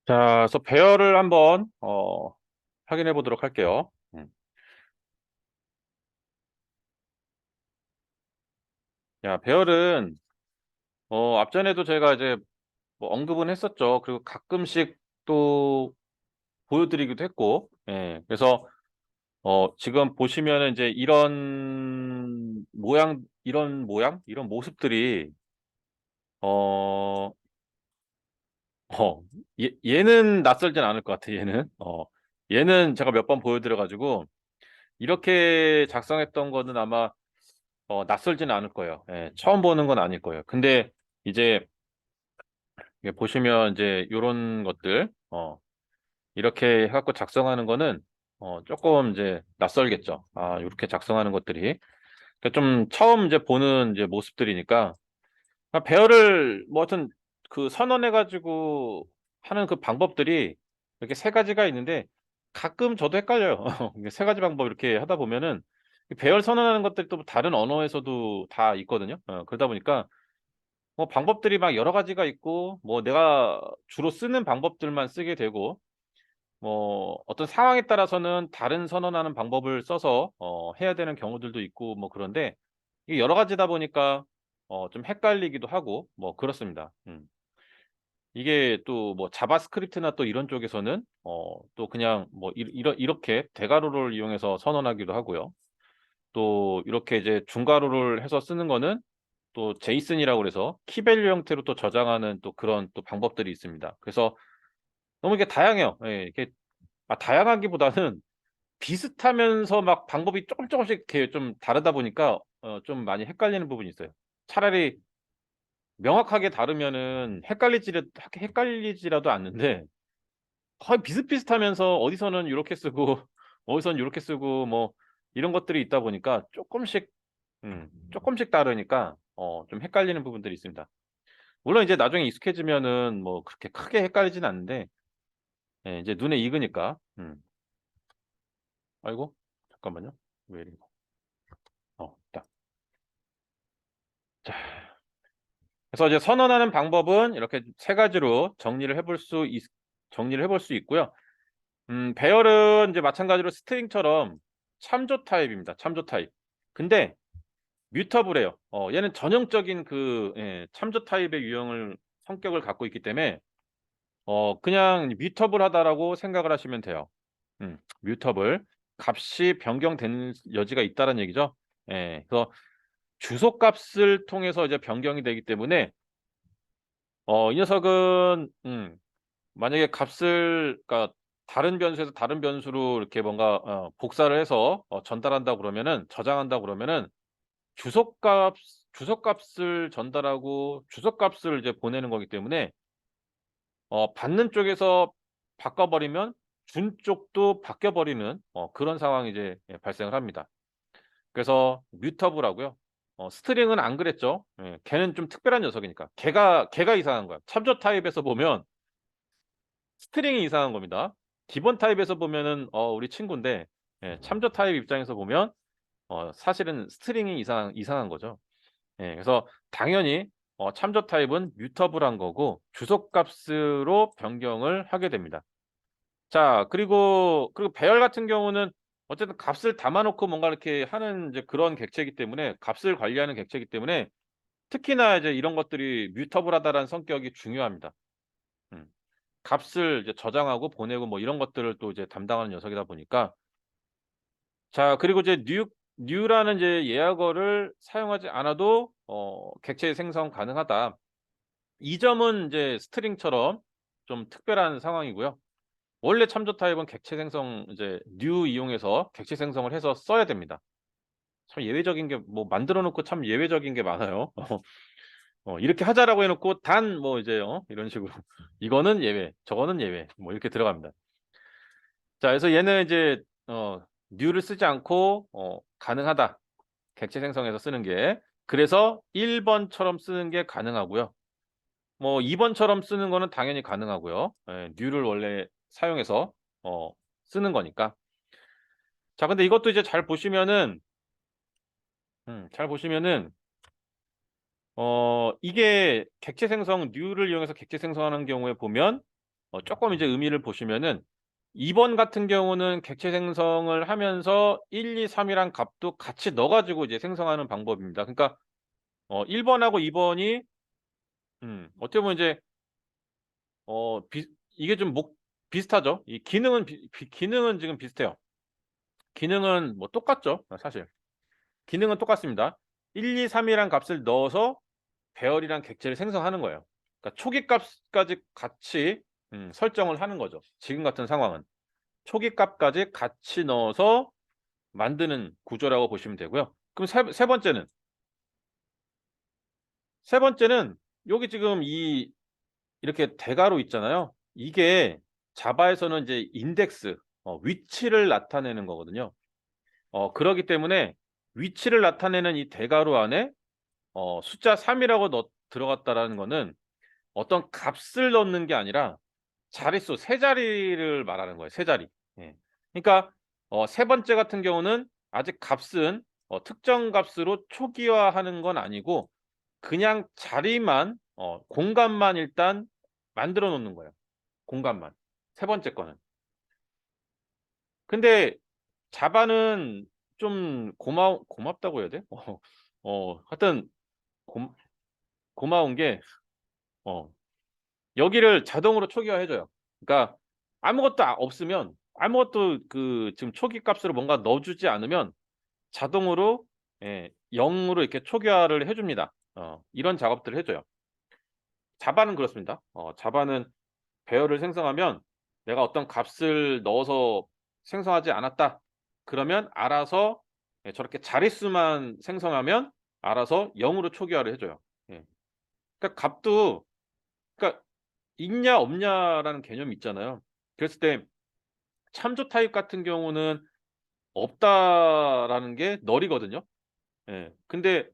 자, 그래서 배열을 한번 확인해 보도록 할게요. 야, 배열은 앞전에도 제가 이제 뭐 언급은 했었죠. 그리고 가끔씩 또 보여드리기도 했고, 예. 그래서 지금 보시면은 이제 이런 모습들이 어, 얘는 낯설진 않을 것 같아. 얘는 제가 몇 번 보여드려가지고 이렇게 작성했던 거는 아마 낯설지는 않을 거예요. 예, 처음 보는 건 아닐 거예요. 근데 이제 이게 보시면 이제 요런 것들, 이렇게 해갖고 작성하는 거는, 조금 이제 낯설겠죠. 아, 이렇게 작성하는 것들이. 그러니까 좀 처음 이제 보는 이제 모습들이니까, 배열을 뭐 하여튼 그 선언해가지고 하는 그 방법들이 이렇게 세 가지가 있는데, 가끔 저도 헷갈려요. 이게 세 가지 방법 이렇게 하다 보면은, 배열 선언하는 것들이 또 다른 언어에서도 다 있거든요. 그러다 보니까 뭐 방법들이 막 여러 가지가 있고 뭐 내가 주로 쓰는 방법들만 쓰게 되고 뭐 어떤 상황에 따라서는 다른 선언하는 방법을 써서 해야 되는 경우들도 있고 뭐 그런데 이게 여러 가지다 보니까 좀 헷갈리기도 하고 뭐 그렇습니다. 이게 또 뭐 자바스크립트나 또 이런 쪽에서는 또 그냥 뭐 이렇게 대괄호를 이용해서 선언하기도 하고요. 또 이렇게 이제 중괄호를 해서 쓰는 거는 또 제이슨이라고 그래서 키밸류 형태로 또 저장하는 또 그런 또 방법들이 있습니다. 그래서 너무 이게 다양해요. 예, 이게 다양하기보다는 비슷하면서 막 방법이 조금씩 이렇게 좀 다르다 보니까 좀 많이 헷갈리는 부분이 있어요. 차라리 명확하게 다르면은 헷갈리지라도 않는데 거의 비슷비슷하면서 어디서는 요렇게 쓰고 어디서는 요렇게 쓰고 뭐 이런 것들이 있다 보니까 쪼끔씩 다르니까 좀 헷갈리는 부분들이 있습니다. 물론 이제 나중에 익숙해지면은 뭐 그렇게 크게 헷갈리진 않는데 예 이제 눈에 익으니까. 아이고 잠깐만요. 왜 이래 딱. 자 그래서 이제 선언하는 방법은 이렇게 세 가지로 정리를 해볼 수 있고요. 배열은 이제 마찬가지로 스트링처럼 참조 타입입니다. 참조 타입. 근데 뮤터블해요. 얘는 전형적인 참조 타입의 유형을 성격을 갖고 있기 때문에 그냥 뮤터블하다라고 생각을 하시면 돼요. 뮤터블. 값이 변경되는 여지가 있다는 얘기죠. 예. 그래서 주소값을 통해서 이제 변경이 되기 때문에 이 녀석은 만약에 값을 그러니까 다른 변수에서 다른 변수로 이렇게 뭔가 복사를 해서 전달한다고 그러면은 저장한다고 그러면은 주소값 주소값을 전달하고 주소값을 이제 보내는 거기 때문에 받는 쪽에서 바꿔 버리면 준 쪽도 바뀌어 버리는 그런 상황이 이제 발생을 합니다. 그래서 뮤터블하고요. 스트링은 안 그랬죠. 예. 걔는 좀 특별한 녀석이니까. 걔가 이상한 거야. 참조 타입에서 보면 스트링이 이상한 겁니다. 기본 타입에서 보면은 우리 친구인데 예 참조 타입 입장에서 보면 사실은 스트링이 이상한 거죠. 예. 그래서 당연히 참조 타입은 뮤터블한 거고 주소값으로 변경을 하게 됩니다. 자 그리고 배열 같은 경우는 어쨌든 값을 담아 놓고 뭔가 이렇게 하는 이제 그런 객체이기 때문에 값을 관리하는 객체이기 때문에 특히나 이제 이런 것들이 뮤터블하다라는 성격이 중요합니다. 음. 값을 이제 저장하고 보내고 뭐 이런 것들을 또 이제 담당하는 녀석이다 보니까 자 그리고 이제 new라는 이제 예약어를 사용하지 않아도 객체 생성 가능하다. 이 점은 이제 스트링처럼 좀 특별한 상황이고요. 원래 참조 타입은 객체 생성 이제 new 이용해서 객체 생성을 해서 써야 됩니다. 참 예외적인 게 뭐 만들어 놓고 참 예외적인 게 많아요. 이렇게 하자라고 해 놓고 단 뭐 이제 이런 식으로 이거는 예외, 저거는 예외 뭐 이렇게 들어갑니다. 자 그래서 얘는 이제 new를 쓰지 않고 가능하다. 객체 생성해서 쓰는 게. 그래서 1 번처럼 쓰는 게 가능하고요. 뭐 2 번처럼 쓰는 거는 당연히 가능하고요. 예 new를 원래 사용해서 어 쓰는 거니까. 자 근데 이것도 이제 잘 보시면은 이게 객체 생성 new를 이용해서 객체 생성하는 경우에 보면 조금 이제 의미를 보시면은 2번 같은 경우는 객체 생성을 하면서 1, 2, 3이란 값도 같이 넣어 가지고 이제 생성하는 방법입니다. 그러니까 1번하고 2번이 어떻게 보면 이제 비 이게 좀 비슷하죠. 이 기능은 기능은 지금 비슷해요. 기능은 뭐 똑같죠, 사실. 기능은 똑같습니다. 1, 2, 3이란 값을 넣어서 배열이랑 객체를 생성하는 거예요. 그러니까 초기 값까지 같이 설정을 하는 거죠. 지금 같은 상황은. 초기 값까지 같이 넣어서 만드는 구조라고 보시면 되고요. 그럼 세 번째는 여기 지금 이렇게 대괄호 있잖아요. 이게 자바에서는 이제 인덱스 위치를 나타내는 거거든요. 그러기 때문에 위치를 나타내는 이 대괄호 안에 숫자 3 이라고 들어갔다라는 거는 어떤 값을 넣는 게 아니라 자릿수 세 자리를 말하는 거예요, 세 자리. 예. 그러니까 세 번째 같은 경우는 아직 값은 특정 값으로 초기화하는 건 아니고 그냥 자리만 공간만 일단 만들어 놓는 거예요, 공간만. 세 번째 거는. 근데 자바는 좀 고맙다고 해야 돼? 하여튼 고 고마운 게 어 여기를 자동으로 초기화해 줘요. 그러니까 아무것도 없으면 아무것도 지금 초기 값으로 뭔가 넣어 주지 않으면 자동으로 0 으로 이렇게 초기화를 해 줍니다. 이런 작업들을 해 줘요. 자바는 그렇습니다. 자바는 배열을 생성하면 내가 어떤 값을 넣어서 생성하지 않았다. 그러면 알아서 저렇게 자릿수만 생성하면 알아서 0 으로 초기화를 해 줘요. 예. 그러니까 값도 그러니까 있냐 없냐라는 개념이 있잖아요. 그랬을 때 참조 타입 같은 경우는 없다라는 게 널이거든요. 예. 근데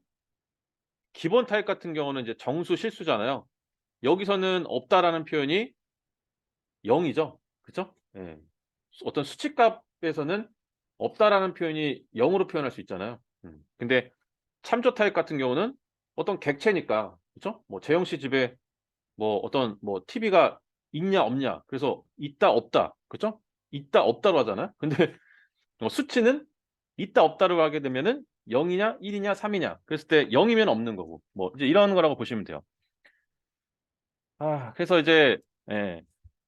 기본 타입 같은 경우는 이제 정수 실수잖아요. 여기서는 없다라는 표현이 0 이죠. 그죠? 예. 어떤 수치값에서는 없다라는 표현이 0 으로 표현할 수 있잖아요. 근데 참조 타입 같은 경우는 어떤 객체니까 그죠? 뭐 재영 씨 집에 뭐 어떤 뭐 TV가 있냐 없냐 그래서 있다 없다 그죠? 있다 없다로 하잖아요. 근데 수치는 있다 없다로 하게 되면은 0 이냐 1 이냐 3 이냐 그랬을 때 0 이면 없는 거고 뭐 이제 이런 거라고 보시면 돼요. 그래서 이제 예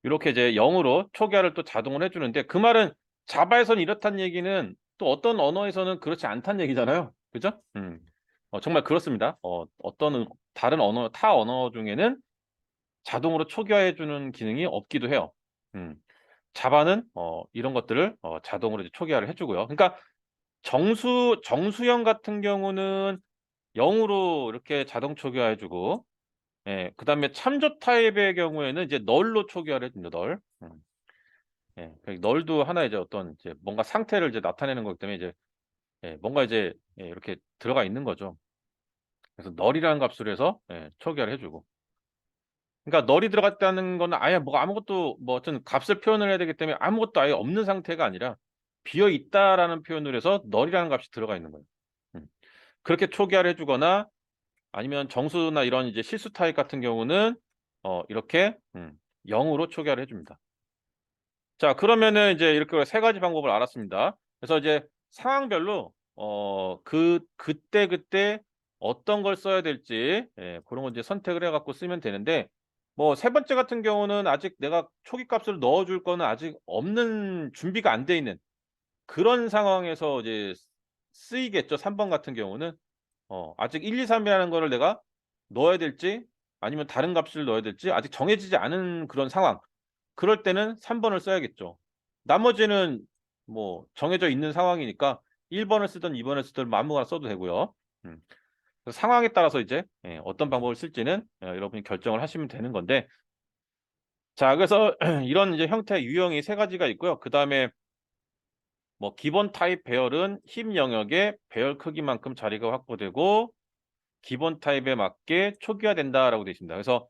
요렇게 이제 0 으로 초기화를 또 자동으로 해 주는데 그 말은 자바에서는 이렇다는 얘기는 또 어떤 언어에서는 그렇지 않다는 얘기잖아요. 그죠? 정말 그렇습니다. 어떤 다른 언어 타 언어 중에는 자동으로 초기화해 주는 기능이 없기도 해요. 음. 자바는 이런 것들을 자동으로 이제 초기화를 해 주고요. 그러니까 정수형 같은 경우는 0 으로 이렇게 자동 초기화해 주고 그다음에 참조 타입의 경우에는 이제 널로 초기화를 해 줍니다, 널. 그 널도 하나의 이제 어떤 이제 뭔가 상태를 이제 나타내는 거기 때문에 이제 뭔가 이제 이렇게 들어가 있는 거죠. 그래서 널이라는 값으로 해서 초기화를 해 주고. 그러니까 널이 들어갔다는 거는 아예 뭐 아무것도 뭐 어떤 값을 표현을 해야 되기 때문에 아무것도 아예 없는 상태가 아니라 비어 있다라는 표현을 해서 널이라는 값이 들어가 있는 거예요. 음. 그렇게 초기화를 해 주거나 아니면 정수나 이런 이제 실수 타입 같은 경우는 이렇게 0 으로 초기화를 해 줍니다. 자 그러면은 이제 이렇게 세 가지 방법을 알았습니다. 그래서 이제 상황별로 그때 어떤 걸 써야 될지 고런 걸 이제 선택을 해 갖고 쓰면 되는데 뭐 세 번째 같은 경우는 아직 내가 초기 값을 넣어 줄 거는 아직 없는 준비가 안 돼 있는 그런 상황에서 이제 쓰이겠죠. 3번 같은 경우는. 아직 1, 2, 3 이라는 거를 내가 넣어야 될지 아니면 다른 값을 넣어야 될지 아직 정해지지 않은 그런 상황. 그럴 때는 3 번을 써야겠죠. 나머지는 뭐 정해져 있는 상황이니까 1 번을 쓰든 2 번을 쓰든 뭐 아무거나 써도 되고요. 음. 그래서 상황에 따라서 이제 어떤 방법을 쓸지는 여러분이 결정을 하시면 되는 건데 자 그래서 이런 이제 형태의 유형이 세 가지가 있고요. 그다음에 뭐 기본 타입 배열은 힘 영역의 배열 크기만큼 자리가 확보되고 기본 타입에 맞게 초기화된다라고 되어 있습니다. 그래서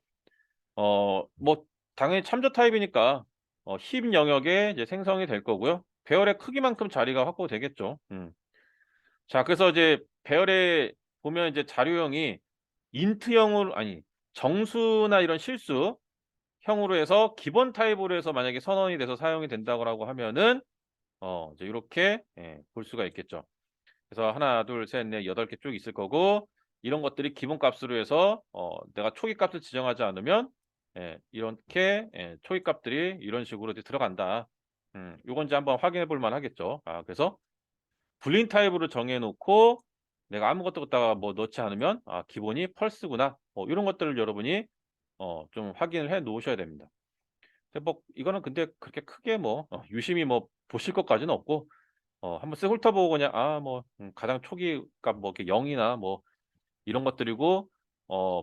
뭐 당연히 참조 타입이니까 힘 영역에 이제 생성이 될 거고요. 배열의 크기만큼 자리가 확보되겠죠. 자 그래서 이제 배열에 보면 이제 자료형이 인트형으로 아니 정수나 이런 실수 형으로 해서 기본 타입으로 해서 만약에 선언이 돼서 사용이 된다고 하면은 이제 이렇게 볼 수가 있겠죠. 그래서 하나, 둘, 셋, 넷, 8개 쭉 있을 거고 이런 것들이 기본 값으로 해서 내가 초기 값을 지정하지 않으면 이렇게 초기 값들이 이런 식으로 이제 들어간다. 요건 이제 한번 확인해 볼 만하겠죠. 그래서 불린 타입으로 정해 놓고 내가 아무것도 갖다가 뭐 넣지 않으면 기본이 펄스구나. 요런 것들을 여러분이 좀 확인을 해 놓으셔야 됩니다. 근데 뭐 이거는 근데 그렇게 크게 뭐 유심히 뭐 보실 것까지는 없고 한번 쓱 훑어보고 그냥 뭐 가장 초기 값 뭐 이렇게 0 이나 뭐 이런 것들이고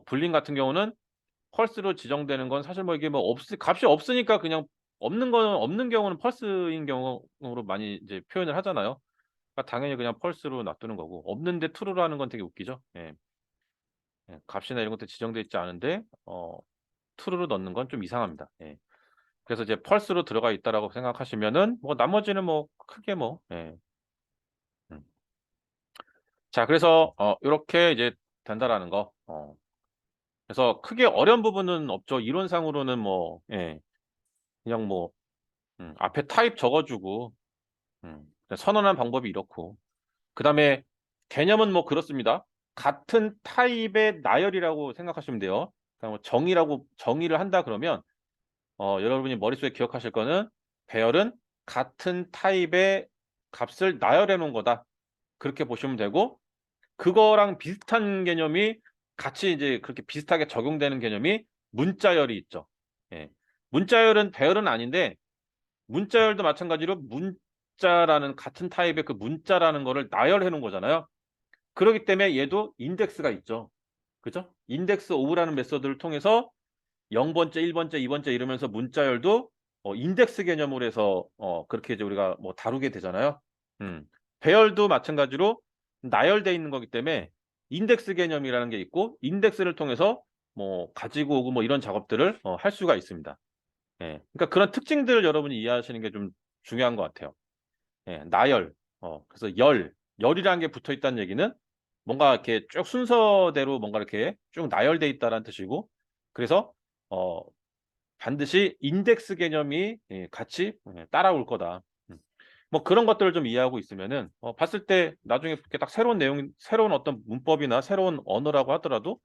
불린 같은 경우는 펄스로 지정되는 건 사실 뭐 이게 뭐 값이 없으니까 그냥 없는 거는 없는 경우는 펄스인 경우로 많이 이제 표현을 하잖아요. 그러니까 당연히 그냥 펄스로 놔두는 거고 없는데 true로 하는 건 되게 웃기죠. 예. 값이나 이런 것도 지정돼 있지 않은데 true로 넣는 건 좀 이상합니다. 예. 그래서 이제 펄스로 들어가 있다라고 생각하시면은 뭐 나머지는 뭐 크게 뭐 음. 자 그래서 요렇게 이제 된다라는 거. 그래서 크게 어려운 부분은 없죠. 이론상으로는 뭐 그냥 뭐 앞에 타입 적어 주고 선언한 방법이 이렇고 그다음에 개념은 뭐 그렇습니다. 같은 타입의 나열이라고 생각하시면 돼요. 그러니까 뭐 정의를 한다 그러면 여러분이 머릿속에 기억하실 거는 배열은 같은 타입의 값을 나열해 놓은 거다. 그렇게 보시면 되고 그거랑 비슷한 개념이 같이 이제 그렇게 비슷하게 적용되는 개념이 문자열이 있죠. 예. 문자열은 배열은 아닌데 문자열도 마찬가지로 문자라는 같은 타입의 그 문자라는 거를 나열해 놓은 거잖아요. 그러기 때문에 얘도 인덱스가 있죠. 그죠? 인덱스 오브라는 메소드를 통해서 0 번째, 1 번째, 2 번째 이러면서 문자열도 인덱스 개념으로 해서 그렇게 이제 우리가 뭐 다루게 되잖아요. 배열도 마찬가지로 나열돼 있는 거기 때문에 인덱스 개념이라는 게 있고 인덱스를 통해서 뭐 가지고 오고 뭐 이런 작업들을 할 수가 있습니다. 예. 그러니까 그런 특징들을 여러분이 이해하시는 게 좀 중요한 것 같아요. 예. 나열. 그래서 열이라는 게 붙어 있다는 얘기는 뭔가 이렇게 쭉 순서대로 뭔가 이렇게 쭉 나열돼 있다라는 뜻이고 그래서 어 반드시 인덱스 개념이 같이 따라올 거다. 뭐 그런 것들을 좀 이해하고 있으면은 봤을 때 나중에 이렇게 딱 새로운 내용 새로운 어떤 문법이나 새로운 언어라고 하더라도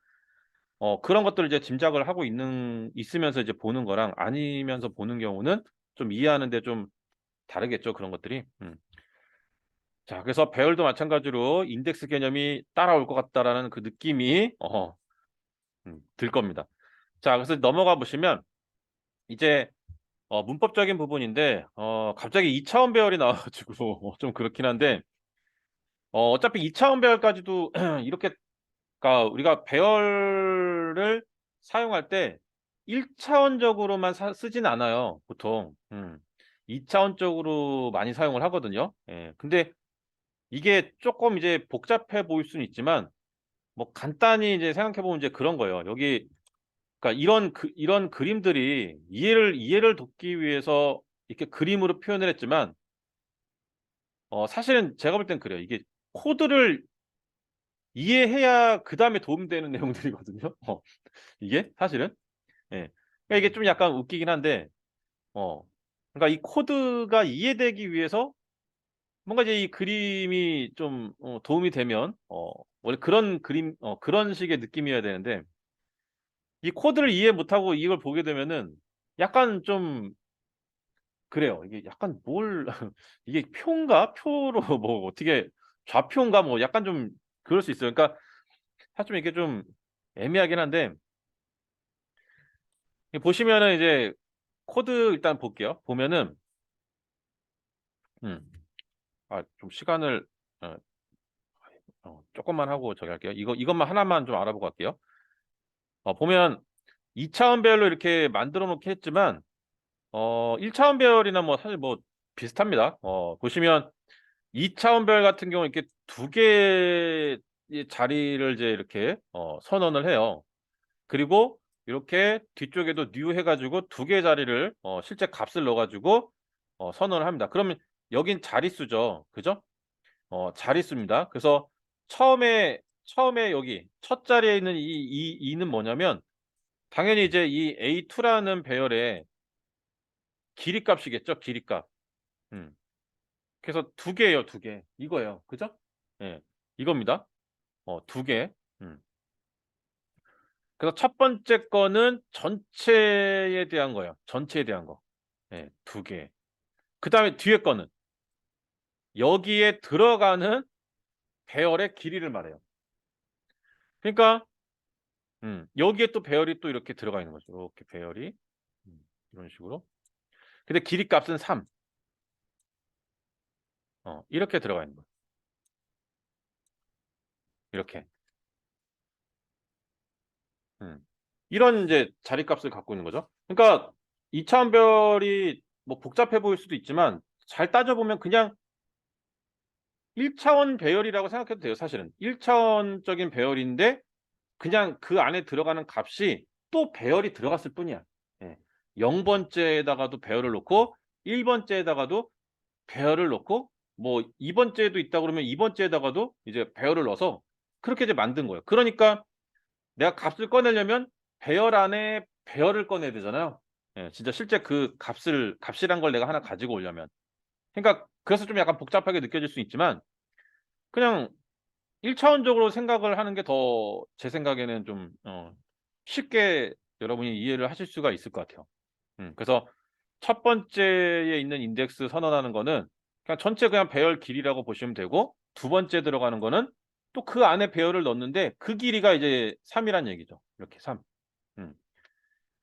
그런 것들을 이제 짐작을 하고 있으면서 이제 보는 거랑 아니면서 보는 경우는 좀 이해하는 데 좀 다르겠죠, 그런 것들이. 자 그래서 배열도 마찬가지로 인덱스 개념이 따라올 것 같다라는 그 느낌이 들 겁니다. 자 그래서 넘어가 보시면 이제 문법적인 부분인데 갑자기 2 차원 배열이 나와 가지고 좀 그렇긴 한데 어차피 2 차원 배열까지도 이렇게 그러니까 우리가 배열을 사용할 때 1 차원적으로만 쓰진 않아요, 보통. 2 차원적으로 많이 사용을 하거든요. 예. 근데 이게 쪼끔 이제 복잡해 보일 수는 있지만 뭐 간단히 이제 생각해 보면 이제 그런 거예요. 여기 그러니까 이런 그림들이 이해를 돕기 위해서 이렇게 그림으로 표현을 했지만 사실은 제가 볼 땐 그래요. 이게 코드를 이해해야 그다음에 도움되는 내용들이거든요. 이게 사실은. 예. 그러니까 이게 좀 약간 웃기긴 한데 어 그러니까 이 코드가 이해되기 위해서 뭔가 이제 이 그림이 좀 도움이 되면 원래 그런 그림 그런 식의 느낌이어야 되는데 이 코드를 이해 못하고 이걸 보게 되면은 약간 좀 그래요. 이게 약간 뭘 이게 표인가? 표로 뭐 어떻게 좌표인가 뭐 약간 좀 그럴 수 있어요. 그러니까 사실 좀 이게 좀 애매하긴 한데 이 보시면은 이제 코드 일단 볼게요. 보면은 음 좀 시간을 어 쪼끔만 하고 저기 할게요. 이것만 하나만 좀 알아보고 갈게요. 보면 2 차원 배열로 이렇게 만들어 놓긴 했지만 1 차원 배열이나 뭐 사실 뭐 비슷합니다. 보시면 2 차원 배열 같은 경우는 이렇게 2 개의 자리를 이제 이렇게 선언을 해요. 그리고 이렇게 뒤쪽에도 new 해 가지고 2 개의 자리를 실제 값을 넣어 가지고 선언을 합니다. 그러면 여긴 자릿수죠. 그죠? 자릿수입니다. 그래서 처음에 여기 첫 자리에 있는 이 2는 뭐냐면 당연히 이제 이 A2라는 배열의 길이 값이겠죠, 길이 값. 음. 그래서 두 개예요, 두 개. 이거예요. 그죠? 예. 이겁니다. 두 개. 음. 그래서 첫 번째 거는 전체에 대한 거예요. 전체에 대한 거. 예, 두 개. 그다음에 뒤에 거는 여기에 들어가는 배열의 길이를 말해요. 그러니까 여기에 또 배열이 또 이렇게 들어가 있는 거죠. 이렇게 배열이 이런 식으로. 근데 길이 값은 3. 이렇게 들어가 있는 거예요. 이렇게. 음. 이런 이제 자리값을 갖고 있는 거죠. 그러니까 2 차원별이 뭐 복잡해 보일 수도 있지만 잘 따져 보면 그냥 1 차원 배열이라고 생각해도 돼요, 사실은. 1 차원적인 배열인데 그냥 그 안에 들어가는 값이 또 배열이 들어갔을 뿐이야. 예. 0 번째에다가도 배열을 놓고 1 번째에다가도 배열을 넣고 뭐 2 번째에도 있다 그러면 2 번째에다가도 이제 배열을 넣어서 그렇게 이제 만든 거예요. 그러니까 내가 값을 꺼내려면 배열 안에 배열을 꺼내야 되잖아요. 예. 진짜 실제 그 값이란 걸 내가 하나 가지고 오려면. 그러니까 그래서 좀 약간 복잡하게 느껴질 수 있지만 그냥 1 차원적으로 생각을 하는 게 더 제 생각에는 좀 쉽게 여러분이 이해를 하실 수가 있을 것 같아요. 그래서 첫 번째에 있는 인덱스 선언하는 거는 그냥 전체 그냥 배열 길이라고 보시면 되고 두 번째 들어가는 거는 또 그 안에 배열을 넣는데 그 길이가 이제 3 이란 얘기죠. 이렇게 3. 음.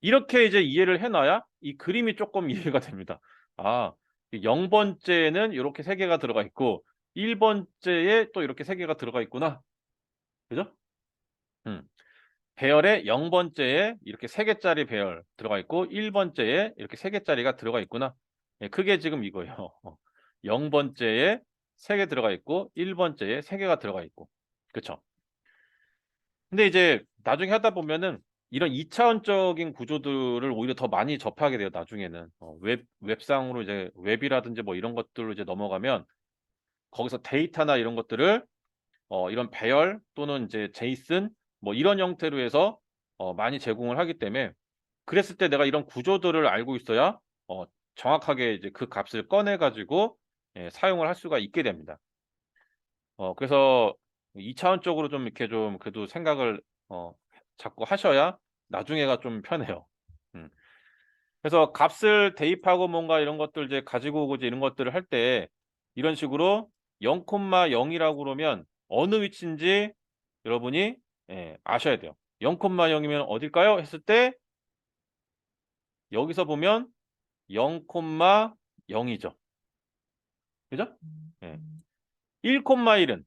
이렇게 이제 이해를 해 놔야 이 그림이 쪼끔 이해가 됩니다. 아, 이 0 번째에는 요렇게 3 개가 들어가 있고 1 번째에 또 이렇게 3 개가 들어가 있구나. 그죠? 음. 배열의 0 번째에 이렇게 3 개짜리 배열 들어가 있고 1 번째에 이렇게 3 개짜리가 들어가 있구나. 예, 그게 지금 이거예요. 0 번째에 3개 들어가 있고 1 번째에 3 개가 들어가 있고. 그쵸. 근데 이제 나중에 하다 보면은 이런 2 차원적인 구조들을 오히려 더 많이 접하게 돼요, 나중에는. 웹상으로 이제 웹이라든지 뭐 이런 것들로 이제 넘어가면 거기서 데이터나 이런 것들을 이런 배열 또는 이제 제이슨 뭐 이런 형태로 해서 많이 제공을 하기 때문에 그랬을 때 내가 이런 구조들을 알고 있어야 어 정확하게 이제 그 값을 꺼내 가지고 예 사용을 할 수가 있게 됩니다. 그래서 2 차원적으로 좀 이렇게 좀 그래도 생각을 자꾸 하셔야 나중에가 좀 편해요. 음. 그래서 값을 대입하고 뭔가 이런 것들 이제 가지고 오고 이제 이런 것들을 할 때 이런 식으로 0 이라고 그러면 어느 위치인지 여러분이 예 아셔야 돼요. 0 이면 어딜까요? 했을 때 여기서 보면 0 이죠. 그죠? 예. 1 1은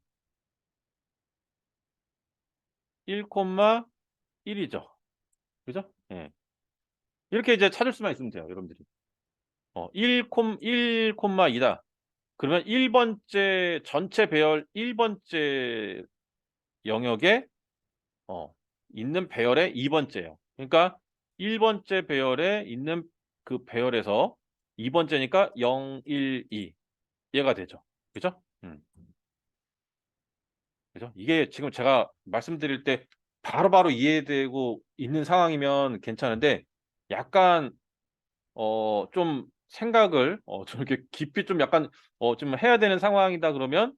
1 1이죠. 그죠? 예. 이렇게 이제 찾을 수만 있으면 돼요, 여러분들이. 1 2다. 그러면 1 번째 전체 배열 1 번째 영역에 어 있는 배열의 2 번째예요. 그러니까 1 번째 배열에 있는 그 배열에서 2 번째니까 0, 1, 2 얘가 되죠. 그죠? 그죠? 이게 지금 제가 말씀드릴 때 바로바로 이해되고 있는 상황이면 괜찮은데 약간 좀 생각을 좀 이렇게 깊이 좀 약간 좀 해야 되는 상황이다 그러면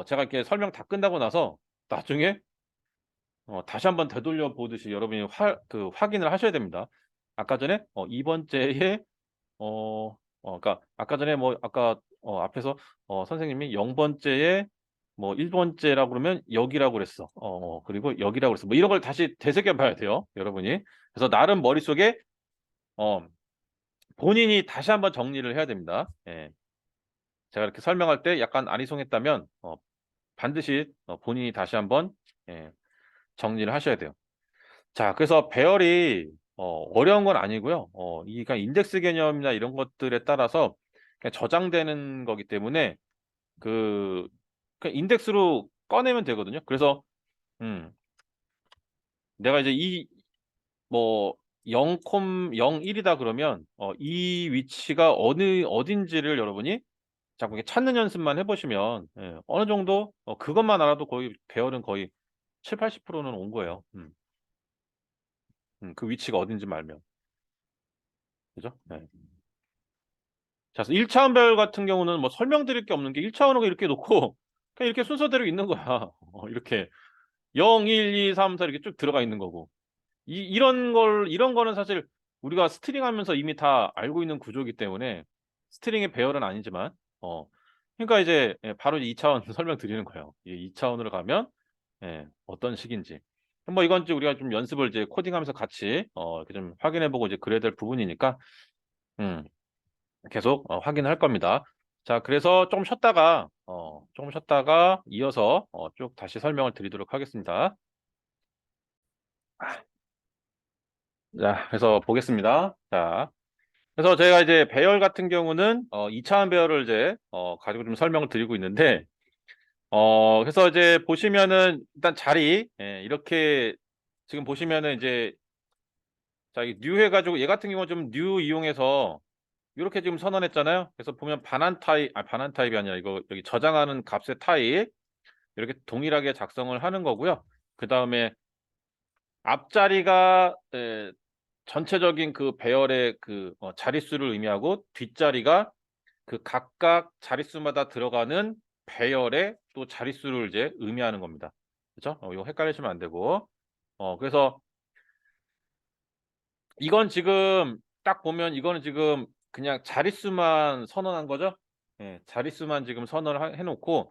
제가 이렇게 설명 다 끝나고 나서 나중에 다시 한번 되돌려 보듯이 여러분이 확인을 하셔야 됩니다. 아까 전에 2 번째에 그러니까 아까 전에 뭐 아까 앞에서 선생님이 0 번째에 뭐 1 번째라고 그러면 여기라고 그랬어. 그리고 여기라고 그랬어. 뭐 이런 걸 다시 되새겨 봐야 돼요, 여러분이. 그래서 나름 머릿속에 어 본인이 다시 한번 정리를 해야 됩니다. 예. 제가 이렇게 설명할 때 약간 아리송했다면 반드시 본인이 다시 한번 예 정리를 하셔야 돼요. 자, 그래서 배열이 어려운 건 아니고요. 이 그러니까 인덱스 개념이나 이런 것들에 따라서 그냥 저장되는 거기 때문에 그 그냥 인덱스로 꺼내면 되거든요. 그래서 음 내가 이제 이 뭐 0 1 이다 그러면 이 위치가 어딘지를 여러분이 자꾸 이렇게 찾는 연습만 해 보시면 예 어느 정도 그것만 알아도 거의 배열은 거의 70-80%는 온 거예요. 그 위치가 어딘지 말면. 그죠? 네. 자, 그래서 1차원 배열 같은 경우는 뭐 설명드릴 게 없는 게 1차원으로 이렇게 놓고 그냥 이렇게 순서대로 있는 거야. 이렇게 0, 1, 2, 3, 4 이렇게 쭉 들어가 있는 거고. 이런 거는 사실 우리가 스트링 하면서 이미 다 알고 있는 구조이기 때문에 스트링의 배열은 아니지만, 그러니까 이제 바로 2차원 설명드리는 거예요. 이 2차원으로 가면 어떤 식인지. 뭐 이건 이제 우리가 좀 연습을 이제 코딩하면서 같이 이렇게 좀 확인해보고 이제 그래야 될 부분이니까 음, 계속 확인할 겁니다. 자, 그래서 조금 쉬었다가 이어서 쭉 다시 설명을 드리도록 하겠습니다. 자, 그래서 보겠습니다. 자, 그래서 제가 이제 배열 같은 경우는 2차원 배열을 이제 가지고 좀 설명을 드리고 있는데 그래서 이제 보시면은 일단 자리 이렇게 지금 보시면은 이제 자, 이 new 해가지고 얘 같은 경우는 좀 new 이용해서 이렇게 지금 선언했잖아요. 그래서 보면 반환 타입이 아니라 이거 여기 저장하는 값의 타입 이렇게 동일하게 작성을 하는 거고요. 그 다음에 앞자리가 전체적인 그 배열의 그 자릿수를 의미하고 뒷자리가 그 각각 자릿수마다 들어가는 배열의 또 자릿수를 이제 의미하는 겁니다. 그렇죠? 이거 헷갈리시면 안 되고. 그래서 이건 지금 딱 보면 이거는 지금 그냥 자릿수만 선언한 거죠? 예, 자릿수만 지금 선언을 해놓고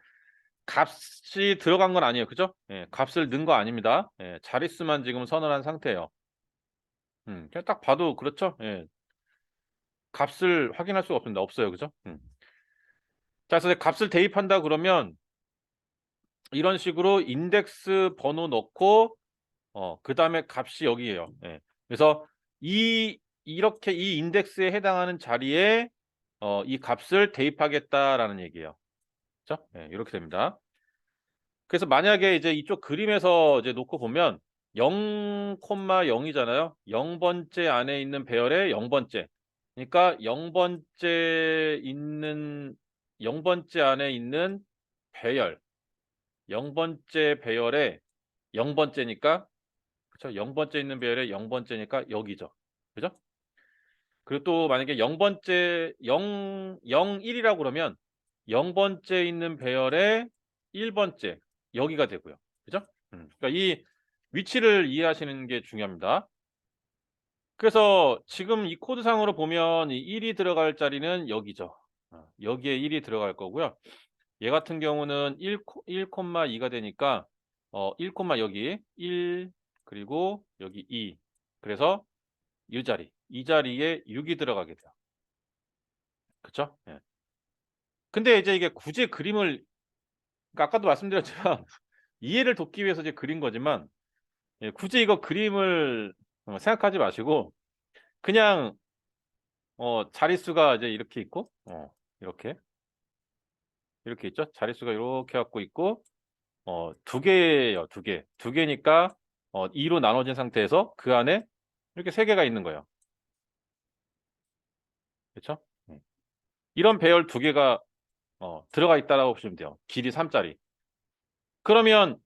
값이 들어간 건 아니에요. 그죠? 예, 값을 넣은 거 아닙니다. 예, 자릿수만 지금 선언한 상태예요. 그냥 딱 봐도 그렇죠? 예, 값을 확인할 수가 없습니다. 없어요. 그죠? 자, 그래서 값을 대입한다 그러면 이런 식으로 인덱스 번호 넣고 그다음에 값이 여기에요. 예. 그래서 이렇게 이 인덱스에 해당하는 자리에 이 값을 대입하겠다라는 얘기예요. 그렇죠? 예, 이렇게 됩니다. 그래서 만약에 이제 이쪽 그림에서 이제 놓고 보면 0,0이잖아요. 0번째 안에 있는 배열의 0번째. 그러니까 0번째 안에 있는 배열. 0번째 배열의 0번째니까 그쵸? 0번째 있는 배열의 0번째니까 여기죠. 그죠? 그리고 또 만약에 0번째 1이라고 그러면 0번째 있는 배열의 1번째 여기가 되고요. 그죠? 그러니까 이 위치를 이해하시는 게 중요합니다. 그래서 지금 이 코드상으로 보면 이 1이 들어갈 자리는 여기죠. 여기에 1이 들어갈 거고요. 얘 같은 경우는 1,2가 되니까 1, 여기 1 그리고 여기 2 그래서 이 자리에 6이 들어가게 돼요. 그쵸? 예. 근데 이제 이게 굳이 그림을 그러니까 아까도 말씀드렸지만 이해를 돕기 위해서 이제 그린 거지만 굳이 이거 그림을 생각하지 마시고 그냥 자릿수가 이제 이렇게 있고 이렇게 있죠. 자릿수가 이렇게 갖고 있고 두 개예요. 두 개. 두 개니까 2로 나눠진 상태에서 그 안에 이렇게 세 개가 있는 거예요. 그렇죠? 이런 배열 두 개가 들어가 있다라고 보시면 돼요. 길이 3짜리. 그러면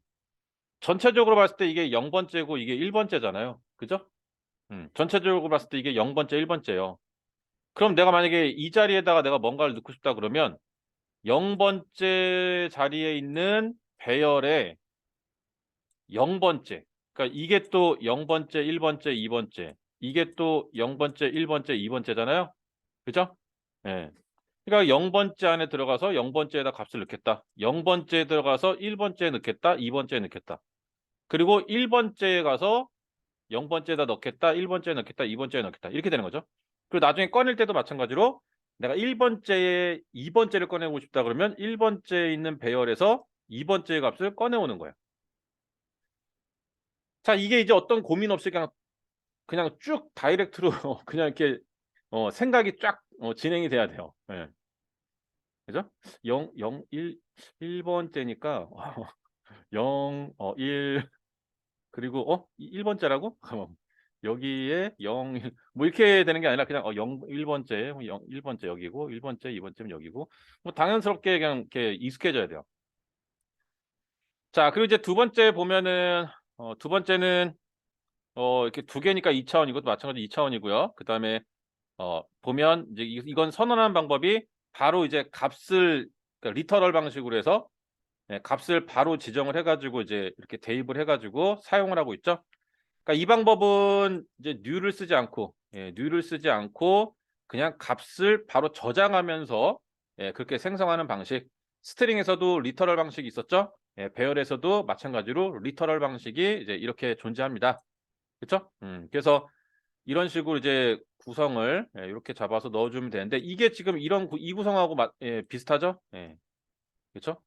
전체적으로 봤을 때 이게 0번째고 이게 1번째잖아요. 그죠? 전체적으로 봤을 때 이게 0번째, 1번째예요. 그럼 내가 만약에 이 자리에다가 내가 뭔가를 넣고 싶다 그러면 0번째 자리에 있는 배열의 0번째. 그러니까 이게 또 0번째, 1번째, 2번째. 이게 또 0번째, 1번째, 2번째잖아요. 그죠? 예. 그러니까 0번째 안에 들어가서 0번째에다 값을 넣겠다. 0번째에 들어가서 1번째에 넣겠다. 2번째에 넣겠다. 그리고 1번째에 가서 0번째에다 넣겠다. 1번째에 넣겠다. 2번째에 넣겠다. 이렇게 되는 거죠. 그리고 나중에 꺼낼 때도 마찬가지로 내가 1번째에 2번째를 꺼내고 싶다 그러면 1번째에 있는 배열에서 2번째의 값을 꺼내오는 거예요. 자, 이게 이제 어떤 고민 없이 그냥 쭉 다이렉트로 그냥 이렇게 생각이 쫙 진행이 돼야 돼요. 예. 그죠? 1번째니까 0, 1 그리고 1번째라고? 여기에 0, 1, 뭐 이렇게 되는 게 아니라 그냥 1번째, 1번째 여기고 1번째, 2번째는 여기고 뭐 당연스럽게 그냥 이렇게 익숙해져야 돼요. 자, 그리고 이제 두 번째 보면은 두 번째는 이렇게 두 개니까 2차원 이것도 마찬가지로 2차원이고요. 그다음에 보면 이제 이건 선언하는 방법이 바로 이제 값을 그러니까 리터럴 방식으로 해서 값을 바로 지정을 해 가지고 이제 이렇게 대입을 해 가지고 사용을 하고 있죠. 그러니까 이 방법은 이제 new를 쓰지 않고 new를 쓰지 않고 그냥 값을 바로 저장하면서 그렇게 생성하는 방식. 스트링에서도 리터럴 방식이 있었죠. 배열에서도 마찬가지로 리터럴 방식이 이제 이렇게 존재합니다. 그쵸? 그래서 이런 식으로 이제 구성을 요렇게 잡아서 넣어 주면 되는데 이게 지금 이 구성하고 비슷하죠? 그쵸?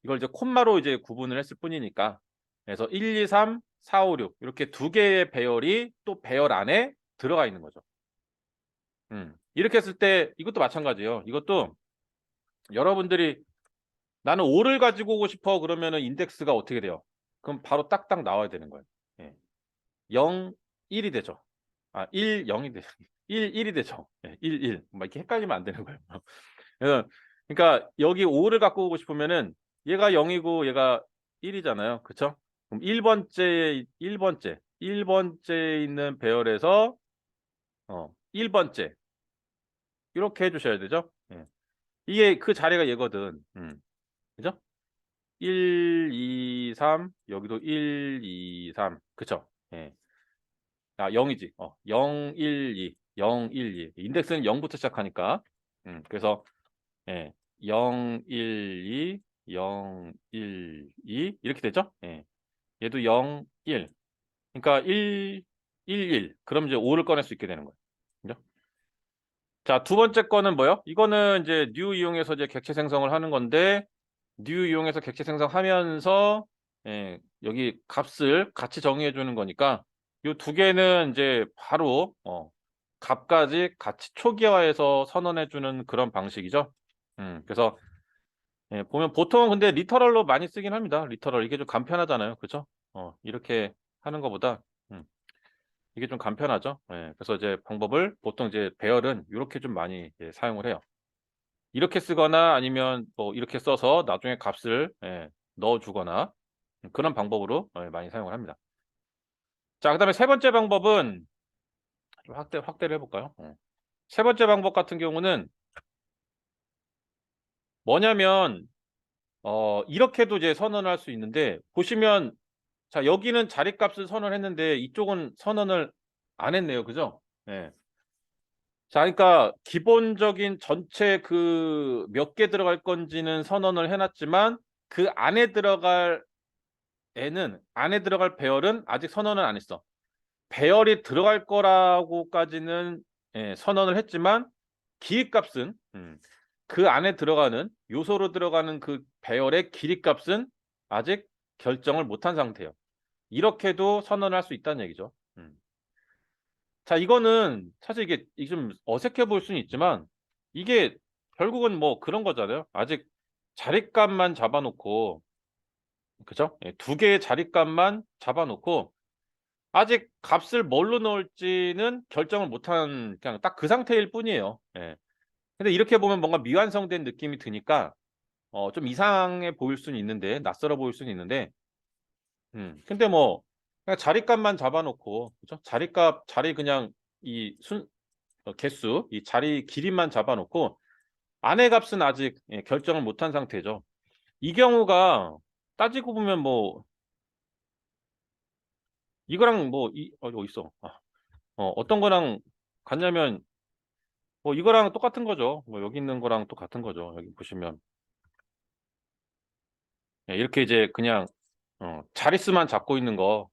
이걸 이제 콤마로 이제 구분을 했을 뿐이니까. 그래서 1, 2, 3, 4, 5, 6 이렇게 두 개의 배열이 또 배열 안에 들어가 있는 거죠. 이렇게 했을 때 이것도 마찬가지예요. 이것도 여러분들이 "나는 5를 가지고 오고 싶어." 그러면은 인덱스가 어떻게 돼요? 그럼 바로 딱딱 나와야 되는 거예요. 예. 0, 1이 되죠. 1, 0이 되죠. 1, 1이 되죠. 1, 1. 막 이렇게 헷갈리면 안 되는 거예요. 그래서 그러니까 여기 5를 갖고 오고 싶으면은 얘가 0이고 얘가 1이잖아요. 그쵸? 그럼 1 번째에 있는 배열에서 1 번째 요렇게 해 주셔야 되죠. 이게 그 자리가 얘거든. 그죠? 1, 2, 3 여기도 1, 2, 3 그쵸? 0 이지. 0, 1, 2 0, 1, 2 인덱스는 0 부터 시작하니까. 그래서 0, 1, 2 0, 1, 2 이렇게 되죠? 얘도 0, 1 그러니까 1, 1, 1 그럼 이제 5를 꺼낼 수 있게 되는 거예요. 그죠? 자, 두 번째 거는 뭐요? 이거는 이제 new 이용해서 이제 객체 생성을 하는 건데 new 이용해서 객체 생성하면서 여기 값을 같이 정의해 주는 거니까 요 두 개는 이제 바로 값까지 같이 초기화해서 선언해 주는 그런 방식이죠. 그래서 보면 보통은 근데 리터럴로 많이 쓰긴 합니다. 리터럴 이게 좀 간편하잖아요. 그죠? 이렇게 하는 것보다 이게 좀 간편하죠. 그래서 이제 방법을 보통 이제 배열은 요렇게 좀 많이 사용을 해요. 이렇게 쓰거나 아니면 뭐 이렇게 써서 나중에 값을 넣어 주거나 그런 방법으로 많이 사용을 합니다. 자, 그다음에 세 번째 방법은 좀 확대를 해 볼까요? 세 번째 방법 같은 경우는 뭐냐면 이렇게도 이제 선언할 수 있는데 보시면 자, 여기는 자리값을 선언했는데 이쪽은 선언을 안 했네요. 그죠? 예. 자, 그러니까 기본적인 전체 그 몇 개 들어갈 건지는 선언을 해 놨지만 그 안에 들어갈 배열은 아직 선언을 안 했어. 배열이 들어갈 거라고까지는 선언을 했지만 길이값은 그 안에 들어가는 요소로 들어가는 그 배열의 길이값은 아직 결정을 못한 상태예요. 이렇게도 선언을 할 수 있다는 얘기죠. 자, 이거는 사실 이게 좀 어색해 보일 수는 있지만 이게 결국은 뭐 그런 거잖아요. 아직 자릿값만 잡아 놓고 그죠? 두 개의 자릿값만 잡아 놓고 아직 값을 뭘로 넣을지는 결정을 못한 그냥 딱 그 상태일 뿐이에요. 근데 이렇게 보면 뭔가 미완성된 느낌이 드니까 좀 이상해 보일 수는 있는데 낯설어 보일 수는 있는데 근데 뭐 그냥 자리값만 잡아 놓고 그죠? 자리 그냥 이 개수 이 자리 길이만 잡아 놓고 안의 값은 아직 결정을 못한 상태죠. 이 경우가 따지고 보면 뭐 이거랑 뭐 어디 있어. 어떤 거랑 같냐면 뭐 이거랑 똑같은 거죠. 뭐 여기 있는 거랑 똑같은 거죠. 여기 보시면 이렇게 이제 그냥 자릿수만 잡고 있는 거